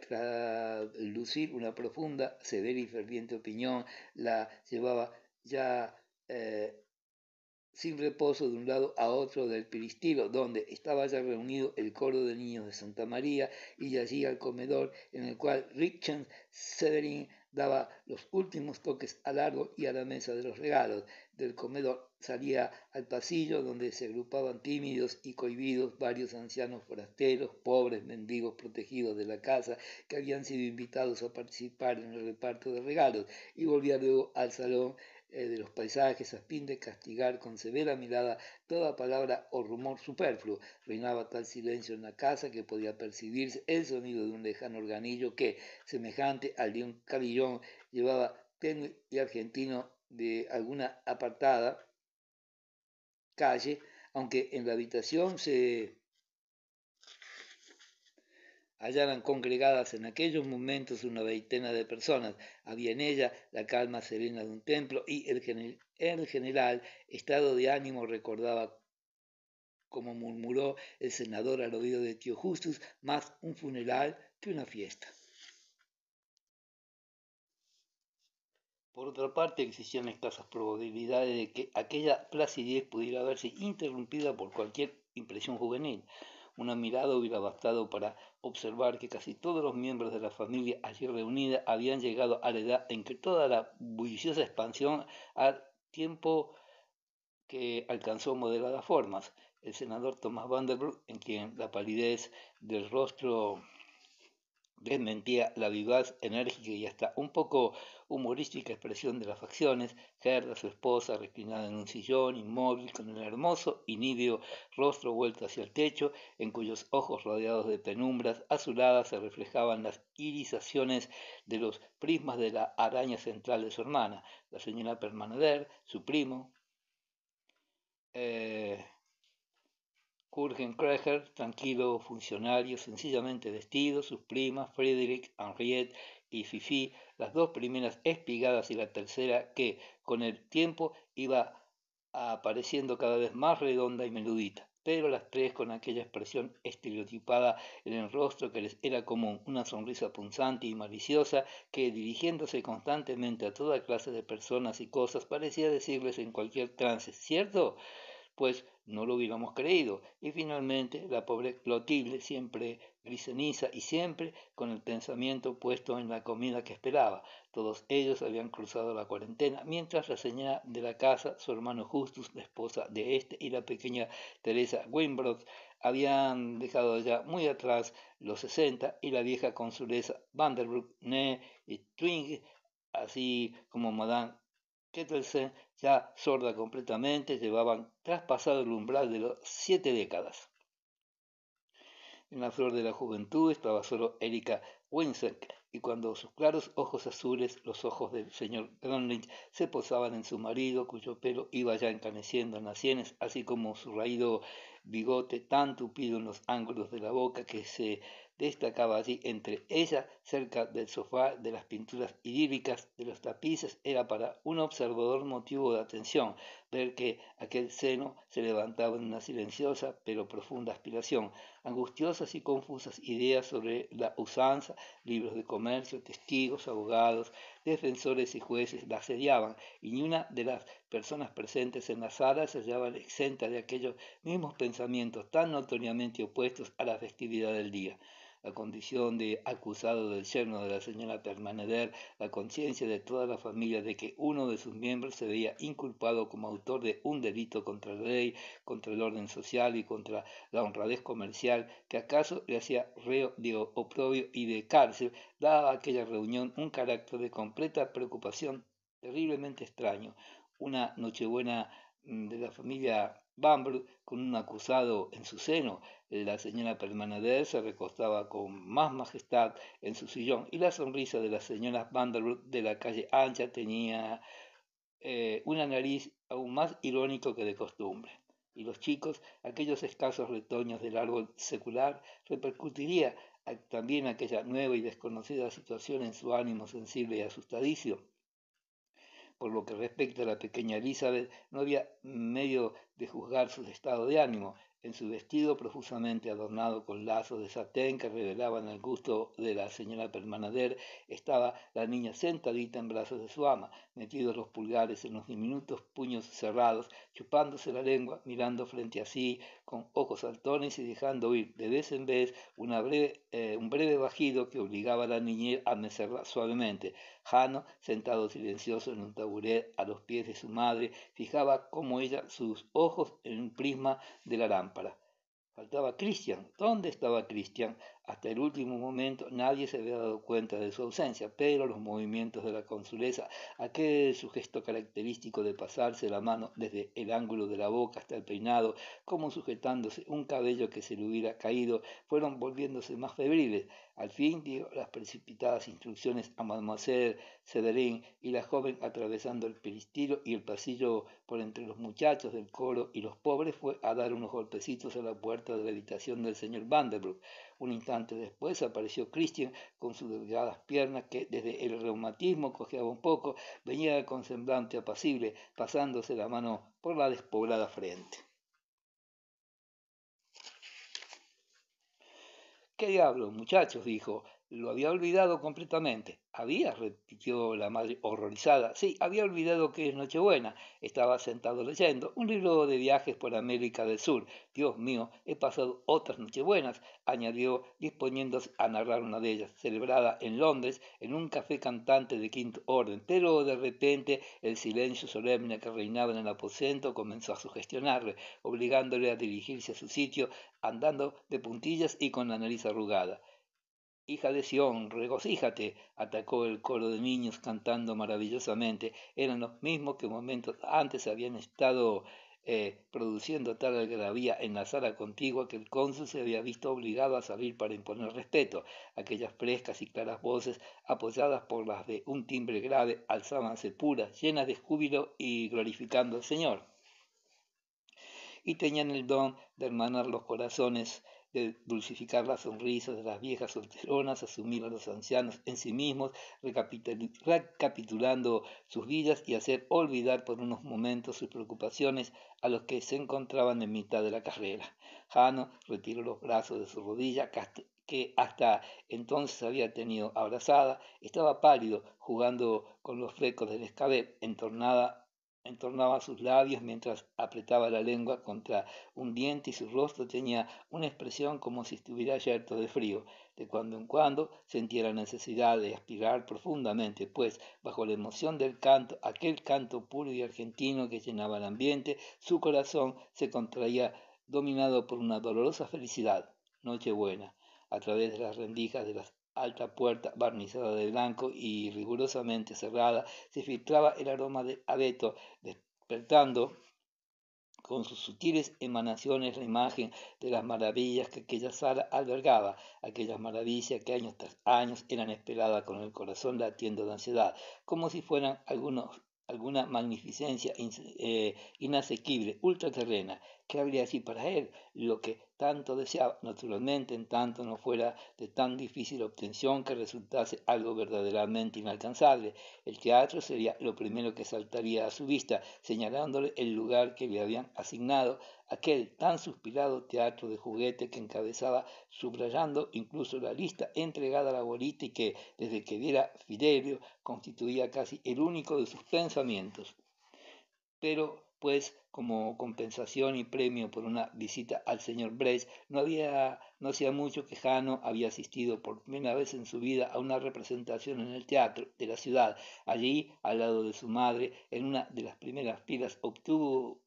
lucir una profunda, severa y ferviente opinión, la llevaba ya sin reposo de un lado a otro del peristilo, donde estaba ya reunido el coro de niños de Santa María, y yacía al comedor, en el cual Richard Severin daba los últimos toques al árbol y a la mesa de los regalos. Del comedor salía al pasillo, donde se agrupaban tímidos y cohibidos varios ancianos forasteros, pobres mendigos protegidos de la casa, que habían sido invitados a participar en el reparto de regalos, y volvía luego al salón de los paisajes a fin de castigar con severa mirada toda palabra o rumor superfluo. Reinaba tal silencio en la casa que podía percibirse el sonido de un lejano organillo que, semejante al de un carillón, llevaba tenue y argentino de alguna apartada calle, aunque en la habitación se hallaran congregadas en aquellos momentos una veintena de personas. Había en ella la calma serena de un templo y el general estado de ánimo recordaba, como murmuró el senador al oído de tío Justus, más un funeral que una fiesta. Por otra parte, existían escasas probabilidades de que aquella placidez pudiera verse interrumpida por cualquier impresión juvenil. Una mirada hubiera bastado para observar que casi todos los miembros de la familia allí reunida habían llegado a la edad en que toda la bulliciosa expansión al tiempo que alcanzó moderadas formas. El senador Thomas Vanderbilt, en quien la palidez del rostro desmentía la vivaz, enérgica y hasta un poco humorística expresión de las facciones, Gerda, su esposa, reclinada en un sillón, inmóvil, con el hermoso y níveo rostro vuelto hacia el techo, en cuyos ojos rodeados de penumbras azuladas se reflejaban las irisaciones de los prismas de la araña central de su hermana, la señora Permanader, su primo, eh, Jürgen Kreger, tranquilo funcionario, sencillamente vestido, sus primas, Frederick, Henriette y Fifi, las dos primeras espigadas y la tercera que, con el tiempo, iba apareciendo cada vez más redonda y menudita, pero las tres con aquella expresión estereotipada en el rostro que les era común, una sonrisa punzante y maliciosa que, dirigiéndose constantemente a toda clase de personas y cosas, parecía decirles en cualquier trance, ¿cierto? Pues no lo hubiéramos creído. Y finalmente la pobre Clotilde, siempre gris ceniza y siempre con el pensamiento puesto en la comida que esperaba. Todos ellos habían cruzado la cuarentena, mientras la señora de la casa, su hermano Justus, la esposa de este, y la pequeña Teresa Wimbrod habían dejado ya muy atrás los 60 y la vieja consulesa Vanderbroek, Nee y Twing, así como Madame Kettelsen, ya sorda completamente, llevaban traspasado el umbral de las 7 décadas. En la flor de la juventud estaba solo Erika Winsek, y cuando sus claros ojos azules, los ojos del señor Gronlich, se posaban en su marido, cuyo pelo iba ya encaneciendo en las sienes, así como su raído bigote tan tupido en los ángulos de la boca que se destacaba allí entre ella, cerca del sofá, de las pinturas idílicas, de los tapices, era para un observador motivo de atención ver que aquel seno se levantaba en una silenciosa pero profunda aspiración, angustiosas y confusas ideas sobre la usanza, libros de comercio, testigos, abogados, defensores y jueces la asediaban, y ni una de las personas presentes en la sala se hallaba exenta de aquellos mismos pensamientos tan notoriamente opuestos a la festividad del día. La condición de acusado del yerno de la señora Permaneder, la conciencia de toda la familia de que uno de sus miembros se veía inculpado como autor de un delito contra la ley, contra el orden social y contra la honradez comercial, que acaso le hacía reo de oprobio y de cárcel, daba a aquella reunión un carácter de completa preocupación terriblemente extraño. Una nochebuena de la familia Bumble con un acusado en su seno. La señora Permanader se recostaba con más majestad en su sillón y la sonrisa de la señora Vanderbilt de la calle ancha tenía una nariz aún más irónico que de costumbre. Y los chicos, aquellos escasos retoños del árbol secular, repercutiría también aquella nueva y desconocida situación en su ánimo sensible y asustadicio. Por lo que respecta a la pequeña Elizabeth, no había medio de juzgar su estado de ánimo. En su vestido profusamente adornado con lazos de satén que revelaban el gusto de la señora Permanader, estaba la niña sentadita en brazos de su ama, metidos los pulgares en los diminutos puños cerrados, chupándose la lengua, mirando frente a sí con ojos saltones y dejando oír de vez en vez un breve bajido que obligaba a la niñera a mecerla suavemente. Jano, sentado silencioso en un taburé a los pies de su madre, fijaba como ella sus ojos en un prisma de la lámpara. Faltaba Christian. ¿Dónde estaba Christian? Hasta el último momento nadie se había dado cuenta de su ausencia, pero los movimientos de la consulesa, aquel su gesto característico de pasarse la mano desde el ángulo de la boca hasta el peinado, como sujetándose un cabello que se le hubiera caído, fueron volviéndose más febriles. Al fin dio las precipitadas instrucciones a Mademoiselle Severin y la joven, atravesando el peristilo y el pasillo por entre los muchachos del coro y los pobres, fue a dar unos golpecitos a la puerta de la habitación del señor Vanderbroek. Un instante después apareció Christian con sus delgadas piernas que desde el reumatismo cojeaba un poco, venía con semblante apacible, pasándose la mano por la despoblada frente. ¿Qué diablo, muchachos? Dijo. Lo había olvidado completamente. ¿Había? Repitió la madre horrorizada. Sí, había olvidado que es Nochebuena. Estaba sentado leyendo un libro de viajes por América del Sur. Dios mío, he pasado otras Nochebuenas, añadió, disponiéndose a narrar una de ellas, celebrada en Londres, en un café cantante de quinto orden. Pero de repente el silencio solemne que reinaba en el aposento comenzó a sugestionarle, obligándole a dirigirse a su sitio, andando de puntillas y con la nariz arrugada. Hija de Sión, regocíjate, atacó el coro de niños cantando maravillosamente. Eran los mismos que momentos antes habían estado produciendo tal algarabía en la sala contigua que el cónsul se había visto obligado a salir para imponer respeto. Aquellas frescas y claras voces, apoyadas por las de un timbre grave, alzábanse puras, llenas de júbilo y glorificando al Señor, y tenían el don de hermanar los corazones, de dulcificar las sonrisas de las viejas solteronas, asumir a los ancianos en sí mismos, recapitulando sus vidas y hacer olvidar por unos momentos sus preocupaciones a los que se encontraban en mitad de la carrera. Jano retiró los brazos de su rodilla, que hasta entonces había tenido abrazada, estaba pálido, jugando con los flecos del escabel, entornaba sus labios mientras apretaba la lengua contra un diente y su rostro tenía una expresión como si estuviera yerto de frío. De cuando en cuando sentía la necesidad de aspirar profundamente, pues bajo la emoción del canto, aquel canto puro y argentino que llenaba el ambiente, su corazón se contraía dominado por una dolorosa felicidad. Nochebuena. A través de las rendijas de la alta puerta barnizada de blanco y rigurosamente cerrada, se filtraba el aroma de abeto, despertando con sus sutiles emanaciones la imagen de las maravillas que aquella sala albergaba, aquellas maravillas que años tras años eran esperadas con el corazón latiendo de ansiedad, como si fueran alguna magnificencia inasequible, ultraterrena. ¿Qué habría así para él? Lo que tanto deseaba, naturalmente, en tanto no fuera de tan difícil obtención que resultase algo verdaderamente inalcanzable. El teatro sería lo primero que saltaría a su vista, señalándole el lugar que le habían asignado, aquel tan suspirado teatro de juguete que encabezaba, subrayando incluso la lista entregada a la abuelita y que, desde que viera Fidelio, constituía casi el único de sus pensamientos. Pero, pues, como compensación y premio por una visita al señor Brace, no hacía mucho que Jano había asistido por primera vez en su vida a una representación en el teatro de la ciudad. Allí, al lado de su madre, en una de las primeras filas,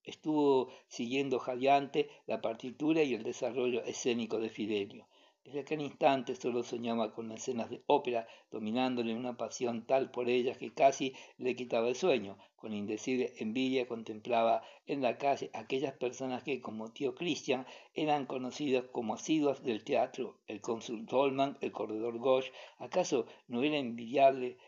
estuvo siguiendo jadeante la partitura y el desarrollo escénico de Fidelio. Desde aquel instante solo soñaba con escenas de ópera, dominándole una pasión tal por ellas que casi le quitaba el sueño. Con indecible envidia contemplaba en la calle aquellas personas que, como tío Christian, eran conocidas como asiduas del teatro, el cónsul Dolman, el corredor Gauche. ¿Acaso no era envidiable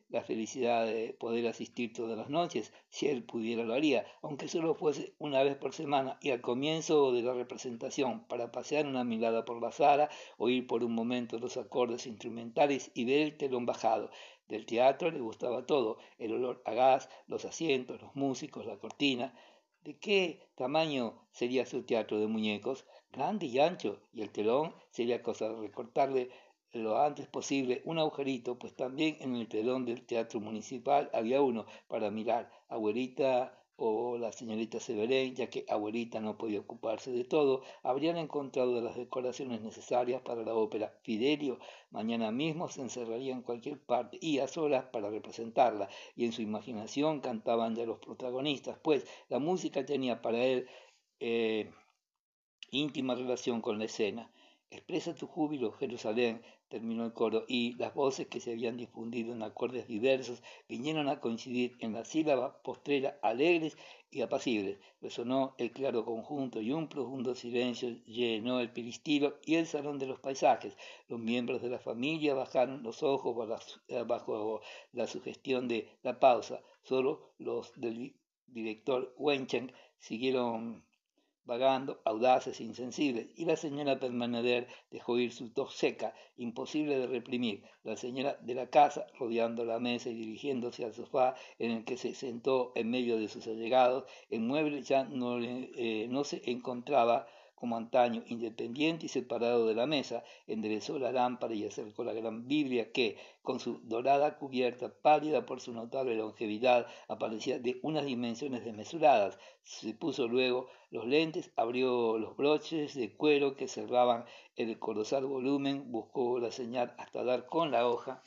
la felicidad de poder asistir todas las noches? Si él pudiera lo haría, aunque solo fuese una vez por semana y al comienzo de la representación, para pasear una mirada por la sala, oír por un momento los acordes instrumentales y ver el telón bajado. Del teatro le gustaba todo, el olor a gas, los asientos, los músicos, la cortina. ¿De qué tamaño sería su teatro de muñecos? Grande y ancho, y el telón sería cosa de recortarle lo antes posible un agujerito, pues también en el telón del Teatro Municipal había uno para mirar abuelita o la señorita Severén, ya que abuelita no podía ocuparse de todo, habrían encontrado las decoraciones necesarias para la ópera. Fidelio mañana mismo se encerraría en cualquier parte y a solas para representarla, y en su imaginación cantaban ya los protagonistas, pues la música tenía para él eh, íntima relación con la escena. Expresa tu júbilo, Jerusalén, terminó el coro, y las voces que se habían difundido en acordes diversos vinieron a coincidir en la sílaba postrera, alegres y apacibles. Resonó el claro conjunto y un profundo silencio llenó el peristilo y el salón de los paisajes. Los miembros de la familia bajaron los ojos bajo la sugestión de la pausa. Solo los del director Wencheng siguieron vagando, audaces e insensibles, y la señora Permaneder dejó ir su tos seca, imposible de reprimir. La señora de la casa, rodeando la mesa y dirigiéndose al sofá en el que se sentó en medio de sus allegados, el mueble ya no se encontraba como antaño, independiente y separado de la mesa, enderezó la lámpara y acercó la gran Biblia que, con su dorada cubierta, pálida por su notable longevidad, aparecía de unas dimensiones desmesuradas. Se puso luego los lentes, abrió los broches de cuero que cerraban el colosal volumen, buscó la señal hasta dar con la hoja.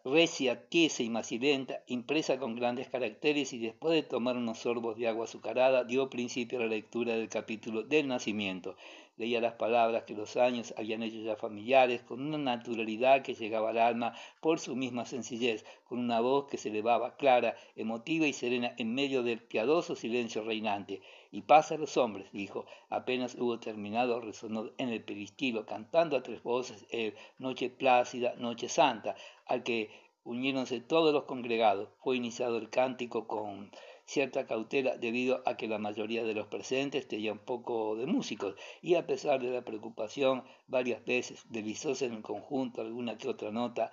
Recia, tiesa y macilenta, impresa con grandes caracteres, y después de tomar unos sorbos de agua azucarada, dio principio a la lectura del capítulo del nacimiento. Leía las palabras que los años habían hecho ya familiares, con una naturalidad que llegaba al alma por su misma sencillez, con una voz que se elevaba clara, emotiva y serena en medio del piadoso silencio reinante. Y paz a los hombres, dijo. Apenas hubo terminado, resonó en el peristilo, cantando a tres voces el Noche plácida, Noche santa, al que uniéronse todos los congregados. Fue iniciado el cántico con cierta cautela debido a que la mayoría de los presentes tenían poco de músicos, y a pesar de la preocupación, varias veces deslizóse en el conjunto alguna que otra nota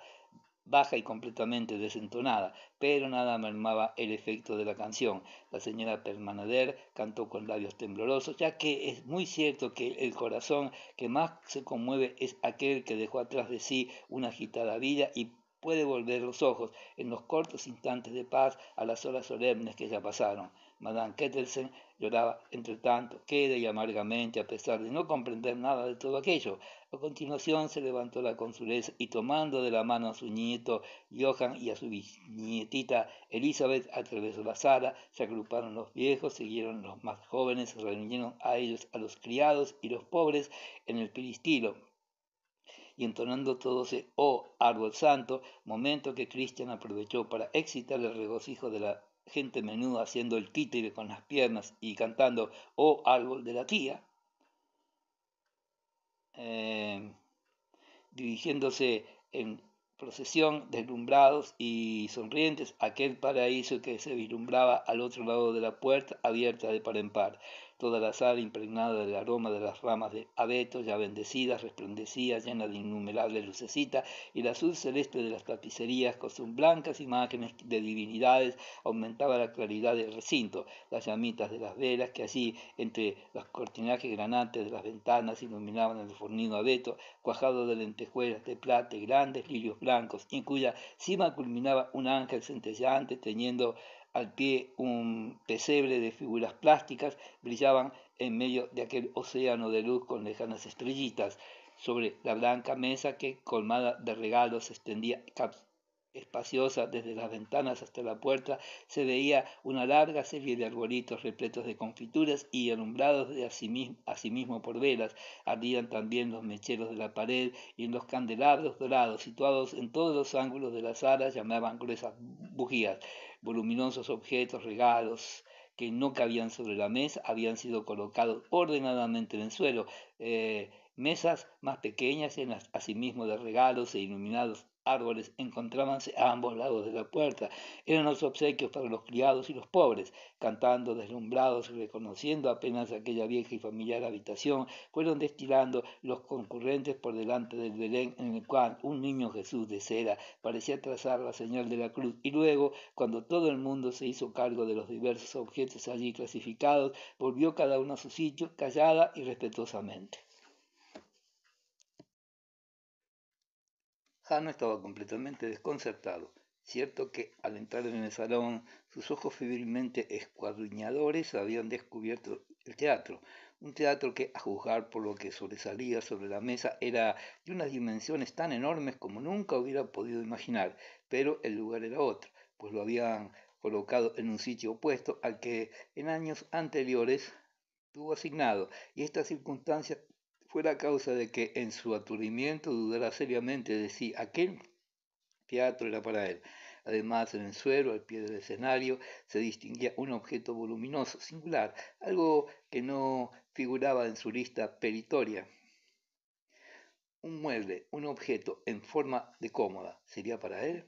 baja y completamente desentonada, pero nada mermaba el efecto de la canción. La señora Permanader cantó con labios temblorosos, ya que es muy cierto que el corazón que más se conmueve es aquel que dejó atrás de sí una agitada vida y puede volver los ojos en los cortos instantes de paz a las horas solemnes que ya pasaron. Madame Kettelsen lloraba entre tanto, queda y amargamente, a pesar de no comprender nada de todo aquello. A continuación se levantó la consuleza y, tomando de la mano a su nieto Johann y a su bisnietita Elizabeth, atravesó la sala, se agruparon los viejos, siguieron los más jóvenes, se reunieron a ellos, a los criados y los pobres en el peristilo, y entonando todos el «Oh, árbol santo», momento que Christian aprovechó para excitar el regocijo de la gente menuda, haciendo el títere con las piernas y cantando «Oh, árbol de la tía», dirigiéndose en procesión, deslumbrados y sonrientes, aquel paraíso que se vislumbraba al otro lado de la puerta abierta de par en par. Toda la sala, impregnada del aroma de las ramas de abeto ya bendecidas, resplandecía, llena de innumerables lucecitas, y el azul celeste de las tapicerías con sus blancas imágenes de divinidades aumentaba la claridad del recinto. Las llamitas de las velas que allí, entre los cortinajes granantes de las ventanas, iluminaban el fornido abeto, cuajado de lentejuelas de plata y grandes lirios blancos, en cuya cima culminaba un ángel centelleante, teniendo al pie un pesebre de figuras plásticas, brillaban en medio de aquel océano de luz con lejanas estrellitas. Sobre la blanca mesa que, colmada de regalos, se extendía espaciosa desde las ventanas hasta la puerta, se veía una larga serie de arbolitos repletos de confituras y alumbrados de asimismo por velas. Ardían también los mecheros de la pared, y en los candelabros dorados situados en todos los ángulos de la sala llamaban gruesas bujías. Voluminosos objetos, regalos que no cabían sobre la mesa, habían sido colocados ordenadamente en el suelo. Mesas más pequeñas, llenas asimismo de regalos e iluminados árboles, encontrábanse a ambos lados de la puerta. Eran los obsequios para los criados y los pobres. Cantando, deslumbrados y reconociendo apenas aquella vieja y familiar habitación, fueron destilando los concurrentes por delante del Belén, en el cual un niño Jesús de cera parecía trazar la señal de la cruz, y luego, cuando todo el mundo se hizo cargo de los diversos objetos allí clasificados, volvió cada uno a su sitio, callada y respetuosamente. Jano estaba completamente desconcertado. Cierto que, al entrar en el salón, sus ojos febrilmente escuadriñadores habían descubierto el teatro. Un teatro que, a juzgar por lo que sobresalía sobre la mesa, era de unas dimensiones tan enormes como nunca hubiera podido imaginar, pero el lugar era otro, pues lo habían colocado en un sitio opuesto al que en años anteriores tuvo asignado, y esta circunstancia fue la causa de que, en su aturdimiento, dudara seriamente de si aquel teatro era para él. Además, en el suelo, al pie del escenario, se distinguía un objeto voluminoso, singular, algo que no figuraba en su lista peritoria. Un mueble, un objeto en forma de cómoda, ¿sería para él?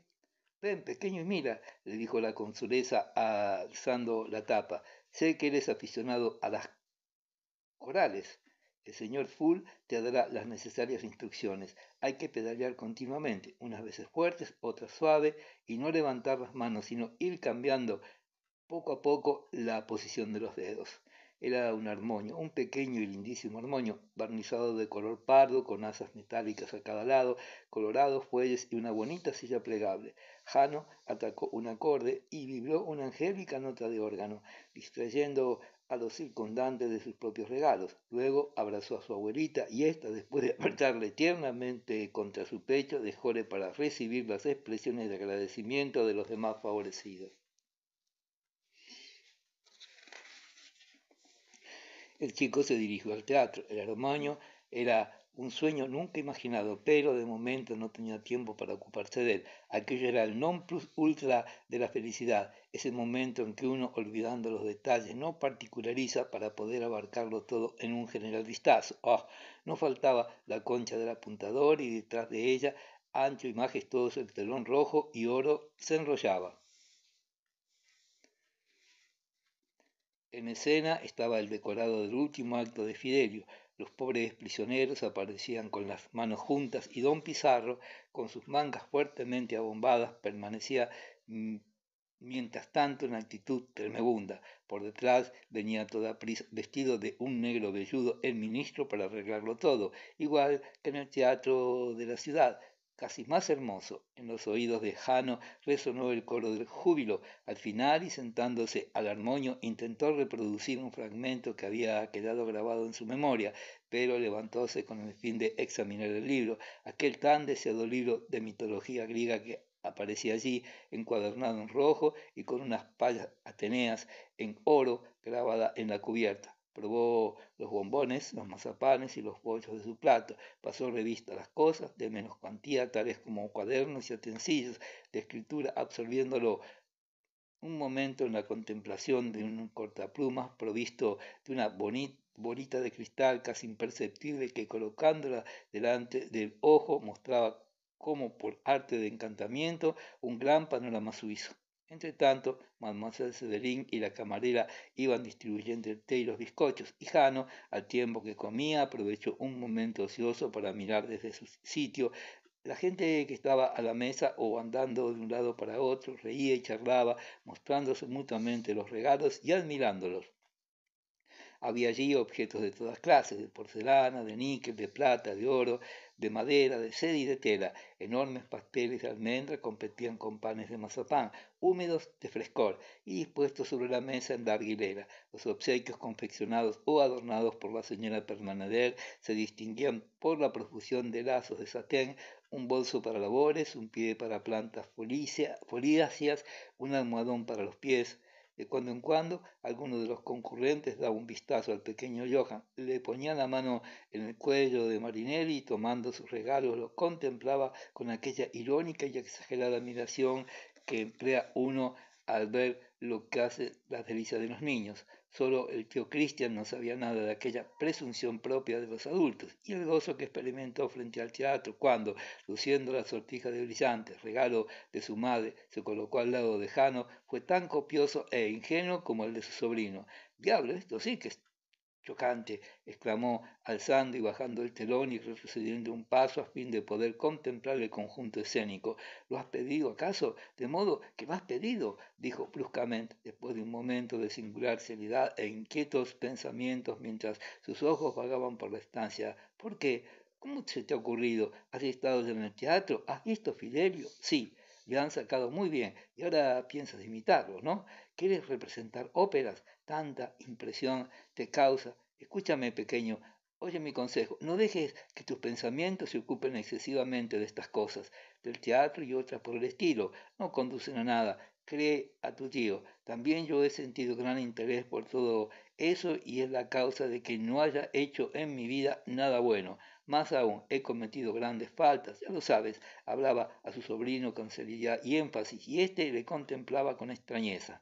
Ven, pequeño, y mira, le dijo la consulesa alzando la tapa. Sé que eres aficionado a las corales. El señor Full te dará las necesarias instrucciones. Hay que pedalear continuamente, unas veces fuertes, otras suaves, y no levantar las manos, sino ir cambiando poco a poco la posición de los dedos. Era un armonio, un pequeño y lindísimo armonio, barnizado de color pardo, con asas metálicas a cada lado, colorados fuelles y una bonita silla plegable. Jano atacó un acorde y vibró una angélica nota de órgano, distrayendo a los circundantes de sus propios regalos. Luego abrazó a su abuelita y ésta, después de apretarle tiernamente contra su pecho, dejóle para recibir las expresiones de agradecimiento de los demás favorecidos. El chico se dirigió al teatro. El armaño era un sueño nunca imaginado, pero de momento no tenía tiempo para ocuparse de él. Aquello era el non plus ultra de la felicidad, ese momento en que uno, olvidando los detalles, no particulariza para poder abarcarlo todo en un general vistazo. Oh, no faltaba la concha del apuntador y detrás de ella, ancho y majestuoso, el telón rojo y oro se enrollaba. En escena estaba el decorado del último acto de Fidelio. Los pobres prisioneros aparecían con las manos juntas y don Pizarro, con sus mangas fuertemente abombadas, permanecía mientras tanto en actitud tremebunda. Por detrás venía a toda prisa, vestido de un negro velludo, el ministro para arreglarlo todo, igual que en el teatro de la ciudad, casi más hermoso. En los oídos de Jano resonó el coro del júbilo. Al final, y sentándose al armonio, intentó reproducir un fragmento que había quedado grabado en su memoria, pero levantóse con el fin de examinar el libro, aquel tan deseado libro de mitología griega que aparecía allí, encuadernado en rojo y con unas payas ateneas en oro grabada en la cubierta. Probó los bombones, los mazapanes y los bollos de su plato. Pasó revista a las cosas de menos cuantía, tales como cuadernos y utensilios de escritura, absorbiéndolo un momento en la contemplación de un cortaplumas provisto de una bolita de cristal casi imperceptible que, colocándola delante del ojo, mostraba como por arte de encantamiento un gran panorama suizo. Entretanto, Mademoiselle Severin y la camarera iban distribuyendo el té y los bizcochos, y Jano, al tiempo que comía, aprovechó un momento ocioso para mirar desde su sitio la gente que estaba a la mesa o andando de un lado para otro, reía y charlaba, mostrándose mutuamente los regalos y admirándolos. Había allí objetos de todas clases, de porcelana, de níquel, de plata, de oro, de madera, de seda y de tela. Enormes pasteles de almendra competían con panes de mazapán, húmedos de frescor y dispuestos sobre la mesa en larga hilera. Los obsequios confeccionados o adornados por la señora Permaneder se distinguían por la profusión de lazos de satén, un bolso para labores, un pie para plantas foliáceas, un almohadón para los pies. De cuando en cuando, alguno de los concurrentes daba un vistazo al pequeño Johann, le ponía la mano en el cuello de Marinelli y tomando sus regalos lo contemplaba con aquella irónica y exagerada admiración que emplea uno al ver lo que hace las delicias de los niños. Solo el tío Christian no sabía nada de aquella presunción propia de los adultos y el gozo que experimentó frente al teatro cuando, luciendo la sortija de brillantes, regalo de su madre, se colocó al lado de Jano, fue tan copioso e ingenuo como el de su sobrino. Diablo, esto sí que es chocante, exclamó, alzando y bajando el telón y retrocediendo un paso a fin de poder contemplar el conjunto escénico. ¿Lo has pedido acaso? De modo que lo has pedido, dijo bruscamente, después de un momento de singular seriedad e inquietos pensamientos mientras sus ojos vagaban por la estancia. ¿Por qué? ¿Cómo se te ha ocurrido? ¿Has estado ya en el teatro? ¿Has visto Fidelio? Sí, le han sacado muy bien y ahora piensas imitarlo, ¿no? ¿Quieres representar óperas? Tanta impresión te causa. Escúchame, pequeño, oye mi consejo, no dejes que tus pensamientos se ocupen excesivamente de estas cosas, del teatro y otras por el estilo, no conducen a nada. Cree a tu tío, también yo he sentido gran interés por todo eso y es la causa de que no haya hecho en mi vida nada bueno. Más aún, he cometido grandes faltas, ya lo sabes, hablaba a su sobrino con seriedad y énfasis, y éste le contemplaba con extrañeza.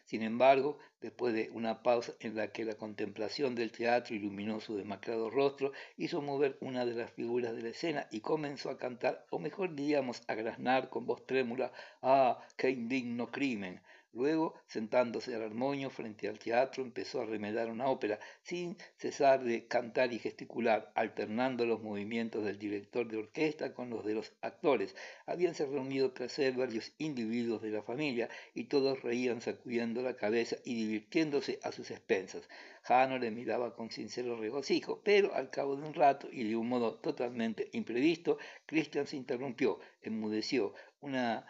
Sin embargo, después de una pausa en la que la contemplación del teatro iluminó su demacrado rostro, hizo mover una de las figuras de la escena y comenzó a cantar, o mejor diríamos a graznar con voz trémula, ¡ah, qué indigno crimen! Luego, sentándose al armonio frente al teatro, empezó a remedar una ópera, sin cesar de cantar y gesticular, alternando los movimientos del director de orquesta con los de los actores. Habíanse reunido tras él varios individuos de la familia, y todos reían sacudiendo la cabeza y divirtiéndose a sus expensas. Jano le miraba con sincero regocijo, pero al cabo de un rato y de un modo totalmente imprevisto, Christian se interrumpió, enmudeció. Una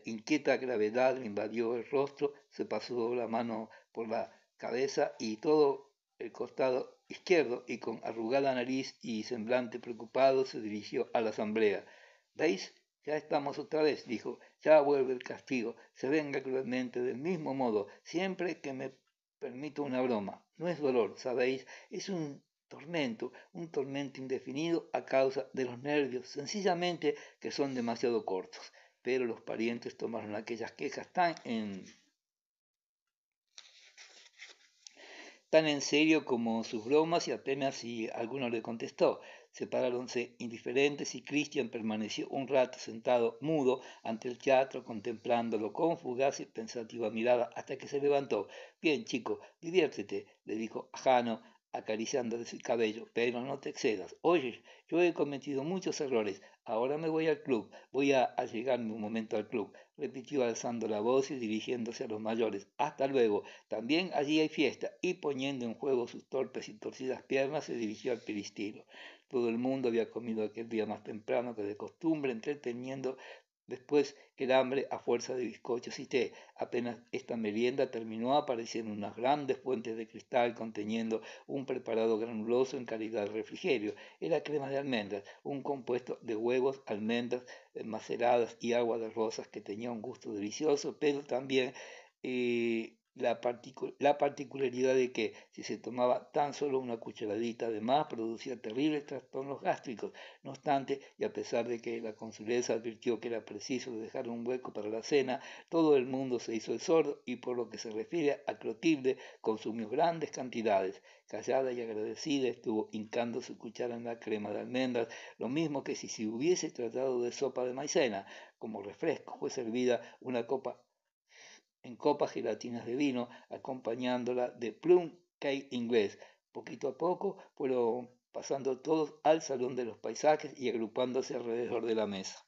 inquieta gravedad le invadió el rostro, se pasó la mano por la cabeza y todo el costado izquierdo, y con arrugada nariz y semblante preocupado se dirigió a la asamblea. ¿Veis? Ya estamos otra vez, dijo. Ya vuelve el castigo. Se venga cruelmente del mismo modo, siempre que me permito una broma. No es dolor, ¿sabéis? Es un tormento indefinido a causa de los nervios, sencillamente que son demasiado cortos. Pero los parientes tomaron aquellas quejas tan en serio como sus bromas, y apenas si alguno le contestó. Separáronse indiferentes y Christian permaneció un rato sentado mudo ante el teatro, contemplándolo con fugaz y pensativa mirada, hasta que se levantó. Bien, chico, diviértete, le dijo a Jano, acariciándole su cabello, pero no te excedas. Oye, yo he cometido muchos errores. Ahora me voy al club. Voy a allegarme un momento al club, repitió alzando la voz y dirigiéndose a los mayores. Hasta luego. También allí hay fiesta. Y poniendo en juego sus torpes y torcidas piernas, se dirigió al peristilo. Todo el mundo había comido aquel día más temprano que de costumbre, entreteniendo después el hambre a fuerza de bizcochos y té. Apenas esta merienda terminó, aparecieron unas grandes fuentes de cristal conteniendo un preparado granuloso en calidad de refrigerio. Era crema de almendras, un compuesto de huevos, almendras maceradas y agua de rosas, que tenía un gusto delicioso, pero también la particularidad de que, si se tomaba tan solo una cucharadita de más, producía terribles trastornos gástricos. No obstante, y a pesar de que la consuleza advirtió que era preciso dejar un hueco para la cena, todo el mundo se hizo el sordo, y por lo que se refiere a Clotilde, consumió grandes cantidades. Callada y agradecida, estuvo hincando su cuchara en la crema de almendras, lo mismo que si se hubiese tratado de sopa de maicena. Como refresco fue servida una copa en copas gelatinas de vino, acompañándola de plum cake inglés. Poquito a poco fueron pasando todos al salón de los paisajes y agrupándose alrededor de la mesa.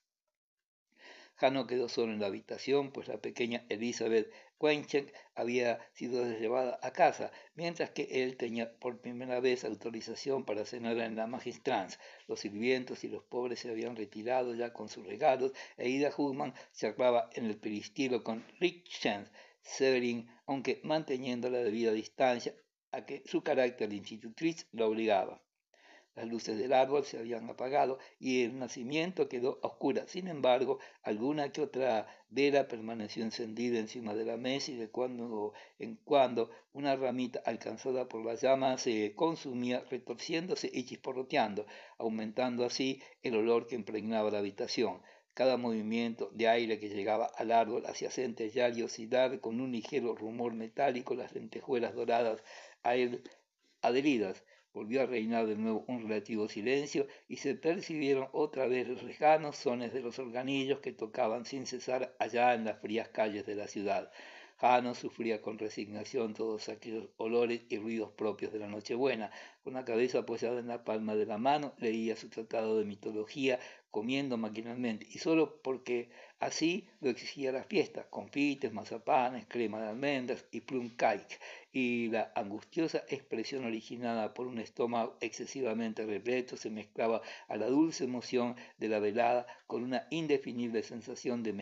Jano quedó solo en la habitación, pues la pequeña Elizabeth Quenchek había sido llevada a casa, mientras que él tenía por primera vez autorización para cenar en la Magistrans. Los sirvientos y los pobres se habían retirado ya con sus regalos, e Ida Hugman charlaba en el peristilo con Rick Chance Severin, aunque manteniendo la debida distancia a que su carácter institutriz lo obligaba. Las luces del árbol se habían apagado y el nacimiento quedó a oscuras. Sin embargo, alguna que otra vela permaneció encendida encima de la mesa, y de cuando en cuando una ramita alcanzada por las llamas se consumía, retorciéndose y chisporroteando, aumentando así el olor que impregnaba la habitación. Cada movimiento de aire que llegaba al árbol hacía centellear y oscilar con un ligero rumor metálico las lentejuelas doradas a él adheridas. Volvió a reinar de nuevo un relativo silencio, y se percibieron otra vez los lejanos sones de los organillos que tocaban sin cesar allá en las frías calles de la ciudad. Jano sufría con resignación todos aquellos olores y ruidos propios de la Nochebuena. Con la cabeza apoyada en la palma de la mano, leía su tratado de mitología, comiendo maquinalmente, y solo porque así lo exigía la fiesta: confites, mazapanes, crema de almendras y plum cake, y la angustiosa expresión originada por un estómago excesivamente repleto se mezclaba a la dulce emoción de la velada con una indefinible sensación de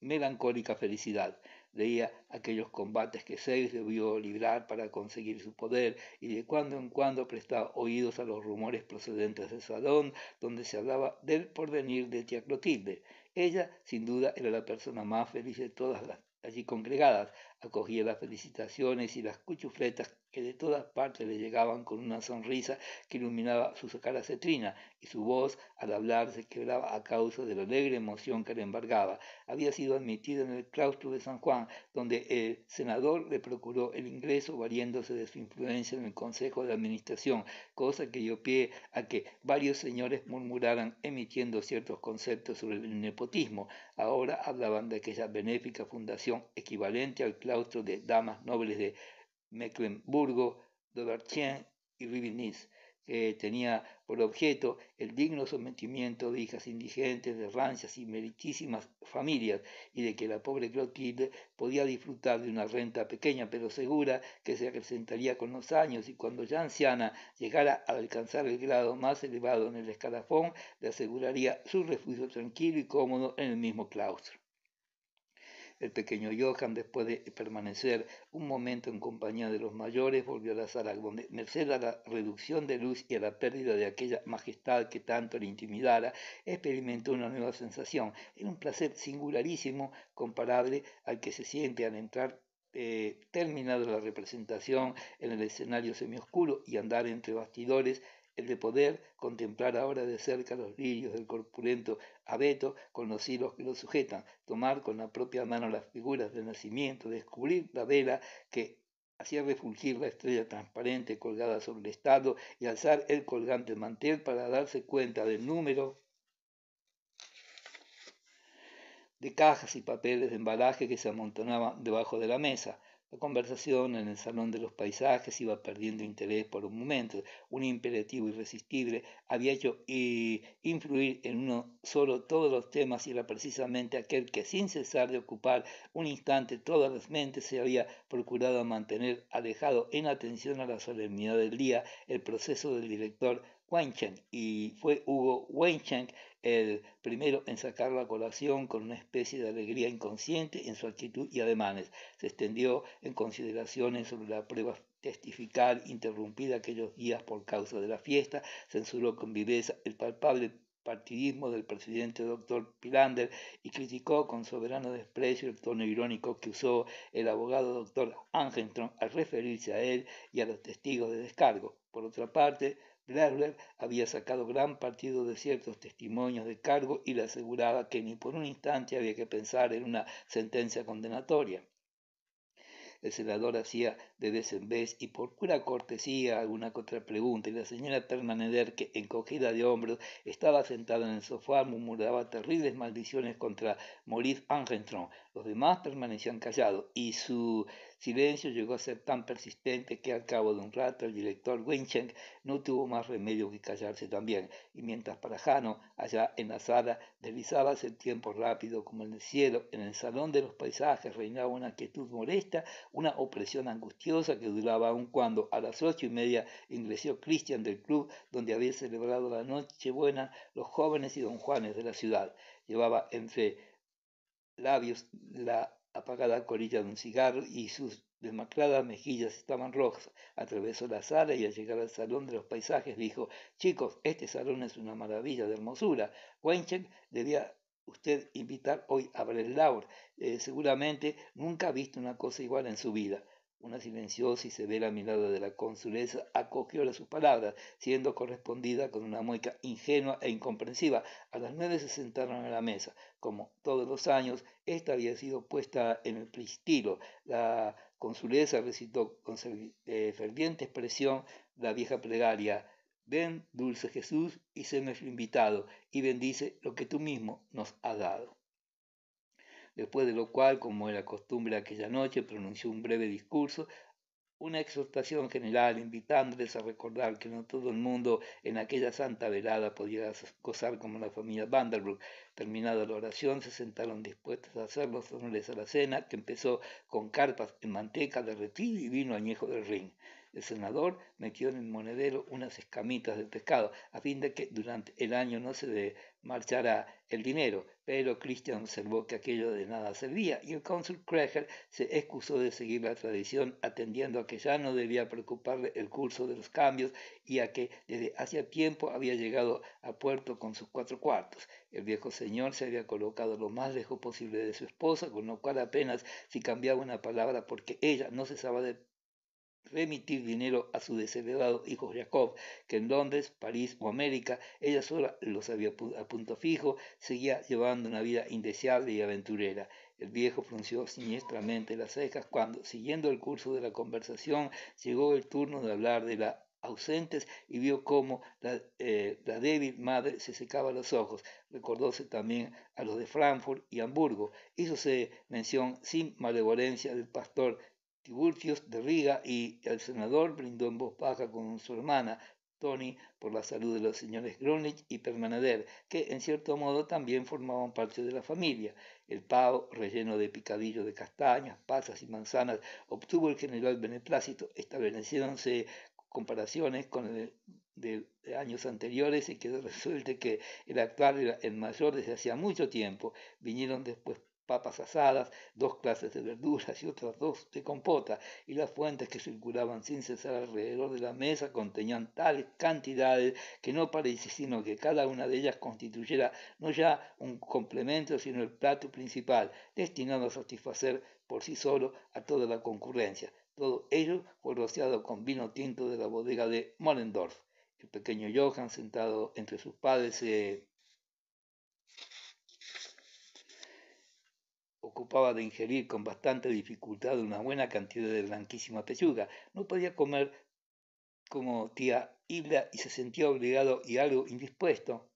melancólica felicidad. Leía aquellos combates que Zeus debió librar para conseguir su poder, y de cuando en cuando prestaba oídos a los rumores procedentes del salón, donde se hablaba del porvenir de tía Clotilde. Ella, sin duda, era la persona más feliz de todas las allí congregadas. Acogía las felicitaciones y las cuchufletas que de todas partes le llegaban, con una sonrisa que iluminaba su cara cetrina, y su voz al hablar se quebraba a causa de la alegre emoción que le embargaba. Había sido admitido en el claustro de San Juan, donde el senador le procuró el ingreso, valiéndose de su influencia en el consejo de administración, cosa que dio pie a que varios señores murmuraran, emitiendo ciertos conceptos sobre el nepotismo. Ahora hablaban de aquella benéfica fundación equivalente al claustro de damas nobles de Mecklemburgo, Dauvergne y Rivigny, que tenía por objeto el digno sometimiento de hijas indigentes de rancias y meritísimas familias, y de que la pobre Clotilde podía disfrutar de una renta pequeña pero segura que se acrecentaría con los años, y cuando ya anciana llegara a alcanzar el grado más elevado en el escalafón, le aseguraría su refugio tranquilo y cómodo en el mismo claustro. El pequeño Johann, después de permanecer un momento en compañía de los mayores, volvió a la sala, donde, merced a la reducción de luz y a la pérdida de aquella majestad que tanto le intimidara, experimentó una nueva sensación. Era un placer singularísimo, comparable al que se siente al entrar terminada la representación en el escenario semioscuro y andar entre bastidores, el de poder contemplar ahora de cerca los lirios del corpulento abeto con los hilos que lo sujetan, tomar con la propia mano las figuras del nacimiento, descubrir la vela que hacía refulgir la estrella transparente colgada sobre el estado y alzar el colgante mantel para darse cuenta del número de cajas y papeles de embalaje que se amontonaban debajo de la mesa. La conversación en el salón de los paisajes iba perdiendo interés por un momento. Un imperativo irresistible había hecho influir en uno solo todos los temas, y era precisamente aquel que, sin cesar de ocupar un instante todas las mentes, se había procurado mantener alejado en atención a la solemnidad del día el proceso del director Weinschenk, y fue Hugo Weinschenk el primero en sacarlo a colación con una especie de alegría inconsciente en su actitud y ademanes. Se extendió en consideraciones sobre la prueba testifical interrumpida aquellos días por causa de la fiesta, censuró con viveza el palpable partidismo del presidente doctor Pilander y criticó con soberano desprecio el tono irónico que usó el abogado doctor Angenstrom al referirse a él y a los testigos de descargo. Por otra parte, Blerler había sacado gran partido de ciertos testimonios de cargo y le aseguraba que ni por un instante había que pensar en una sentencia condenatoria. El senador hacía de vez en vez y por pura cortesía alguna otra pregunta, y la señora Pernaneder, que encogida de hombros estaba sentada en el sofá, murmuraba terribles maldiciones contra Maurice Angenstrom. Los demás permanecían callados y su silencio llegó a ser tan persistente que al cabo de un rato el director Weinschenk no tuvo más remedio que callarse también, y mientras para Jano, allá en la sala, deslizábase el tiempo rápido como en el cielo, en el salón de los paisajes reinaba una quietud molesta, una opresión angustiosa que duraba aun cuando a las 8:30 ingresó Christian del club donde había celebrado la Nochebuena los jóvenes y don Juanes de la ciudad. Llevaba entre labios la apagada colilla de un cigarro y sus demacradas mejillas estaban rojas. Atravesó la sala y al llegar al salón de los paisajes dijo: chicos, este salón es una maravilla de hermosura. Weinchen debía usted invitar hoy a Breslau. Seguramente nunca ha visto una cosa igual en su vida. Una silenciosa y severa mirada de la consulesa acogió sus palabras, siendo correspondida con una mueca ingenua e incomprensiva. A las 9 se sentaron a la mesa. Como todos los años, esta había sido puesta en el pristilo. La consulesa recitó con ferviente expresión la vieja plegaria: ven, dulce Jesús, y sé nuestro invitado, y bendice lo que tú mismo nos has dado. Después de lo cual, como era costumbre aquella noche, pronunció un breve discurso, una exhortación general, invitándoles a recordar que no todo el mundo en aquella santa velada podía gozar como la familia Vanderbroek. Terminada la oración, se sentaron dispuestos a hacer los honores a la cena, que empezó con carpas en manteca derretida y vino añejo del Rin. El senador metió en el monedero unas escamitas de pescado, a fin de que durante el año no se marchara el dinero, pero Christian observó que aquello de nada servía, y el cónsul Kreger se excusó de seguir la tradición, atendiendo a que ya no debía preocuparle el curso de los cambios y a que desde hacía tiempo había llegado a puerto con sus 4 cuartos. El viejo señor se había colocado lo más lejos posible de su esposa, con lo cual apenas si cambiaba una palabra, porque ella no cesaba de remitir dinero a su desheredado hijo Jacob, que en Londres, París o América, ella sola lo sabía a punto fijo, seguía llevando una vida indeseable y aventurera. El viejo frunció siniestramente las cejas cuando, siguiendo el curso de la conversación, llegó el turno de hablar de la ausentes y vio cómo la débil madre se secaba los ojos. Recordóse también a los de Frankfurt y Hamburgo. Hízose mención sin malevolencia del pastor Tiburtius de Riga y el senador brindó en voz baja con su hermana Tony por la salud de los señores Grunlich y Permanader, que en cierto modo también formaban parte de la familia. El pavo, relleno de picadillo de castañas, pasas y manzanas, obtuvo el general beneplácito, estableciéndose comparaciones con el de años anteriores y quedó resuelto que el actual era el mayor desde hacía mucho tiempo. Vinieron después papas asadas, 2 clases de verduras y otras 2 de compota, y las fuentes que circulaban sin cesar alrededor de la mesa contenían tales cantidades que no parece sino que cada una de ellas constituyera no ya un complemento, sino el plato principal, destinado a satisfacer por sí solo a toda la concurrencia. Todo ello fue rociado con vino tinto de la bodega de Mollendorf. El pequeño Johann, sentado entre sus padres, se ocupaba de ingerir con bastante dificultad una buena cantidad de blanquísima pechuga. No podía comer como tía Hilda y se sentía obligado y algo indispuesto.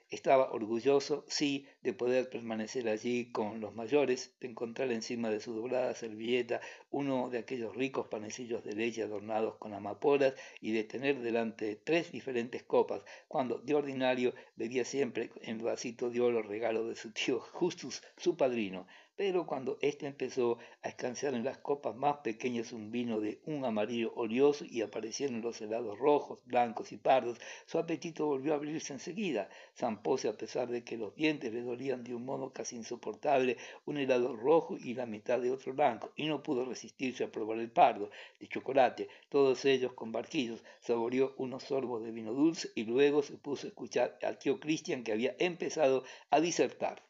Estaba orgulloso, sí, de poder permanecer allí con los mayores, de encontrar encima de su doblada servilleta uno de aquellos ricos panecillos de leche adornados con amapolas y de tener delante 3 diferentes copas, cuando de ordinario bebía siempre en el vasito de oro regalo de su tío Justus, su padrino. Pero cuando éste empezó a escanciar en las copas más pequeñas un vino de un amarillo oleoso y aparecieron los helados rojos, blancos y pardos, su apetito volvió a abrirse enseguida. Zampóse, a pesar de que los dientes le dolían de un modo casi insoportable, un helado rojo y la mitad de otro blanco, y no pudo resistirse a probar el pardo, de chocolate, todos ellos con barquillos. Saboreó unos sorbos de vino dulce y luego se puso a escuchar al tío Cristian, que había empezado a disertar.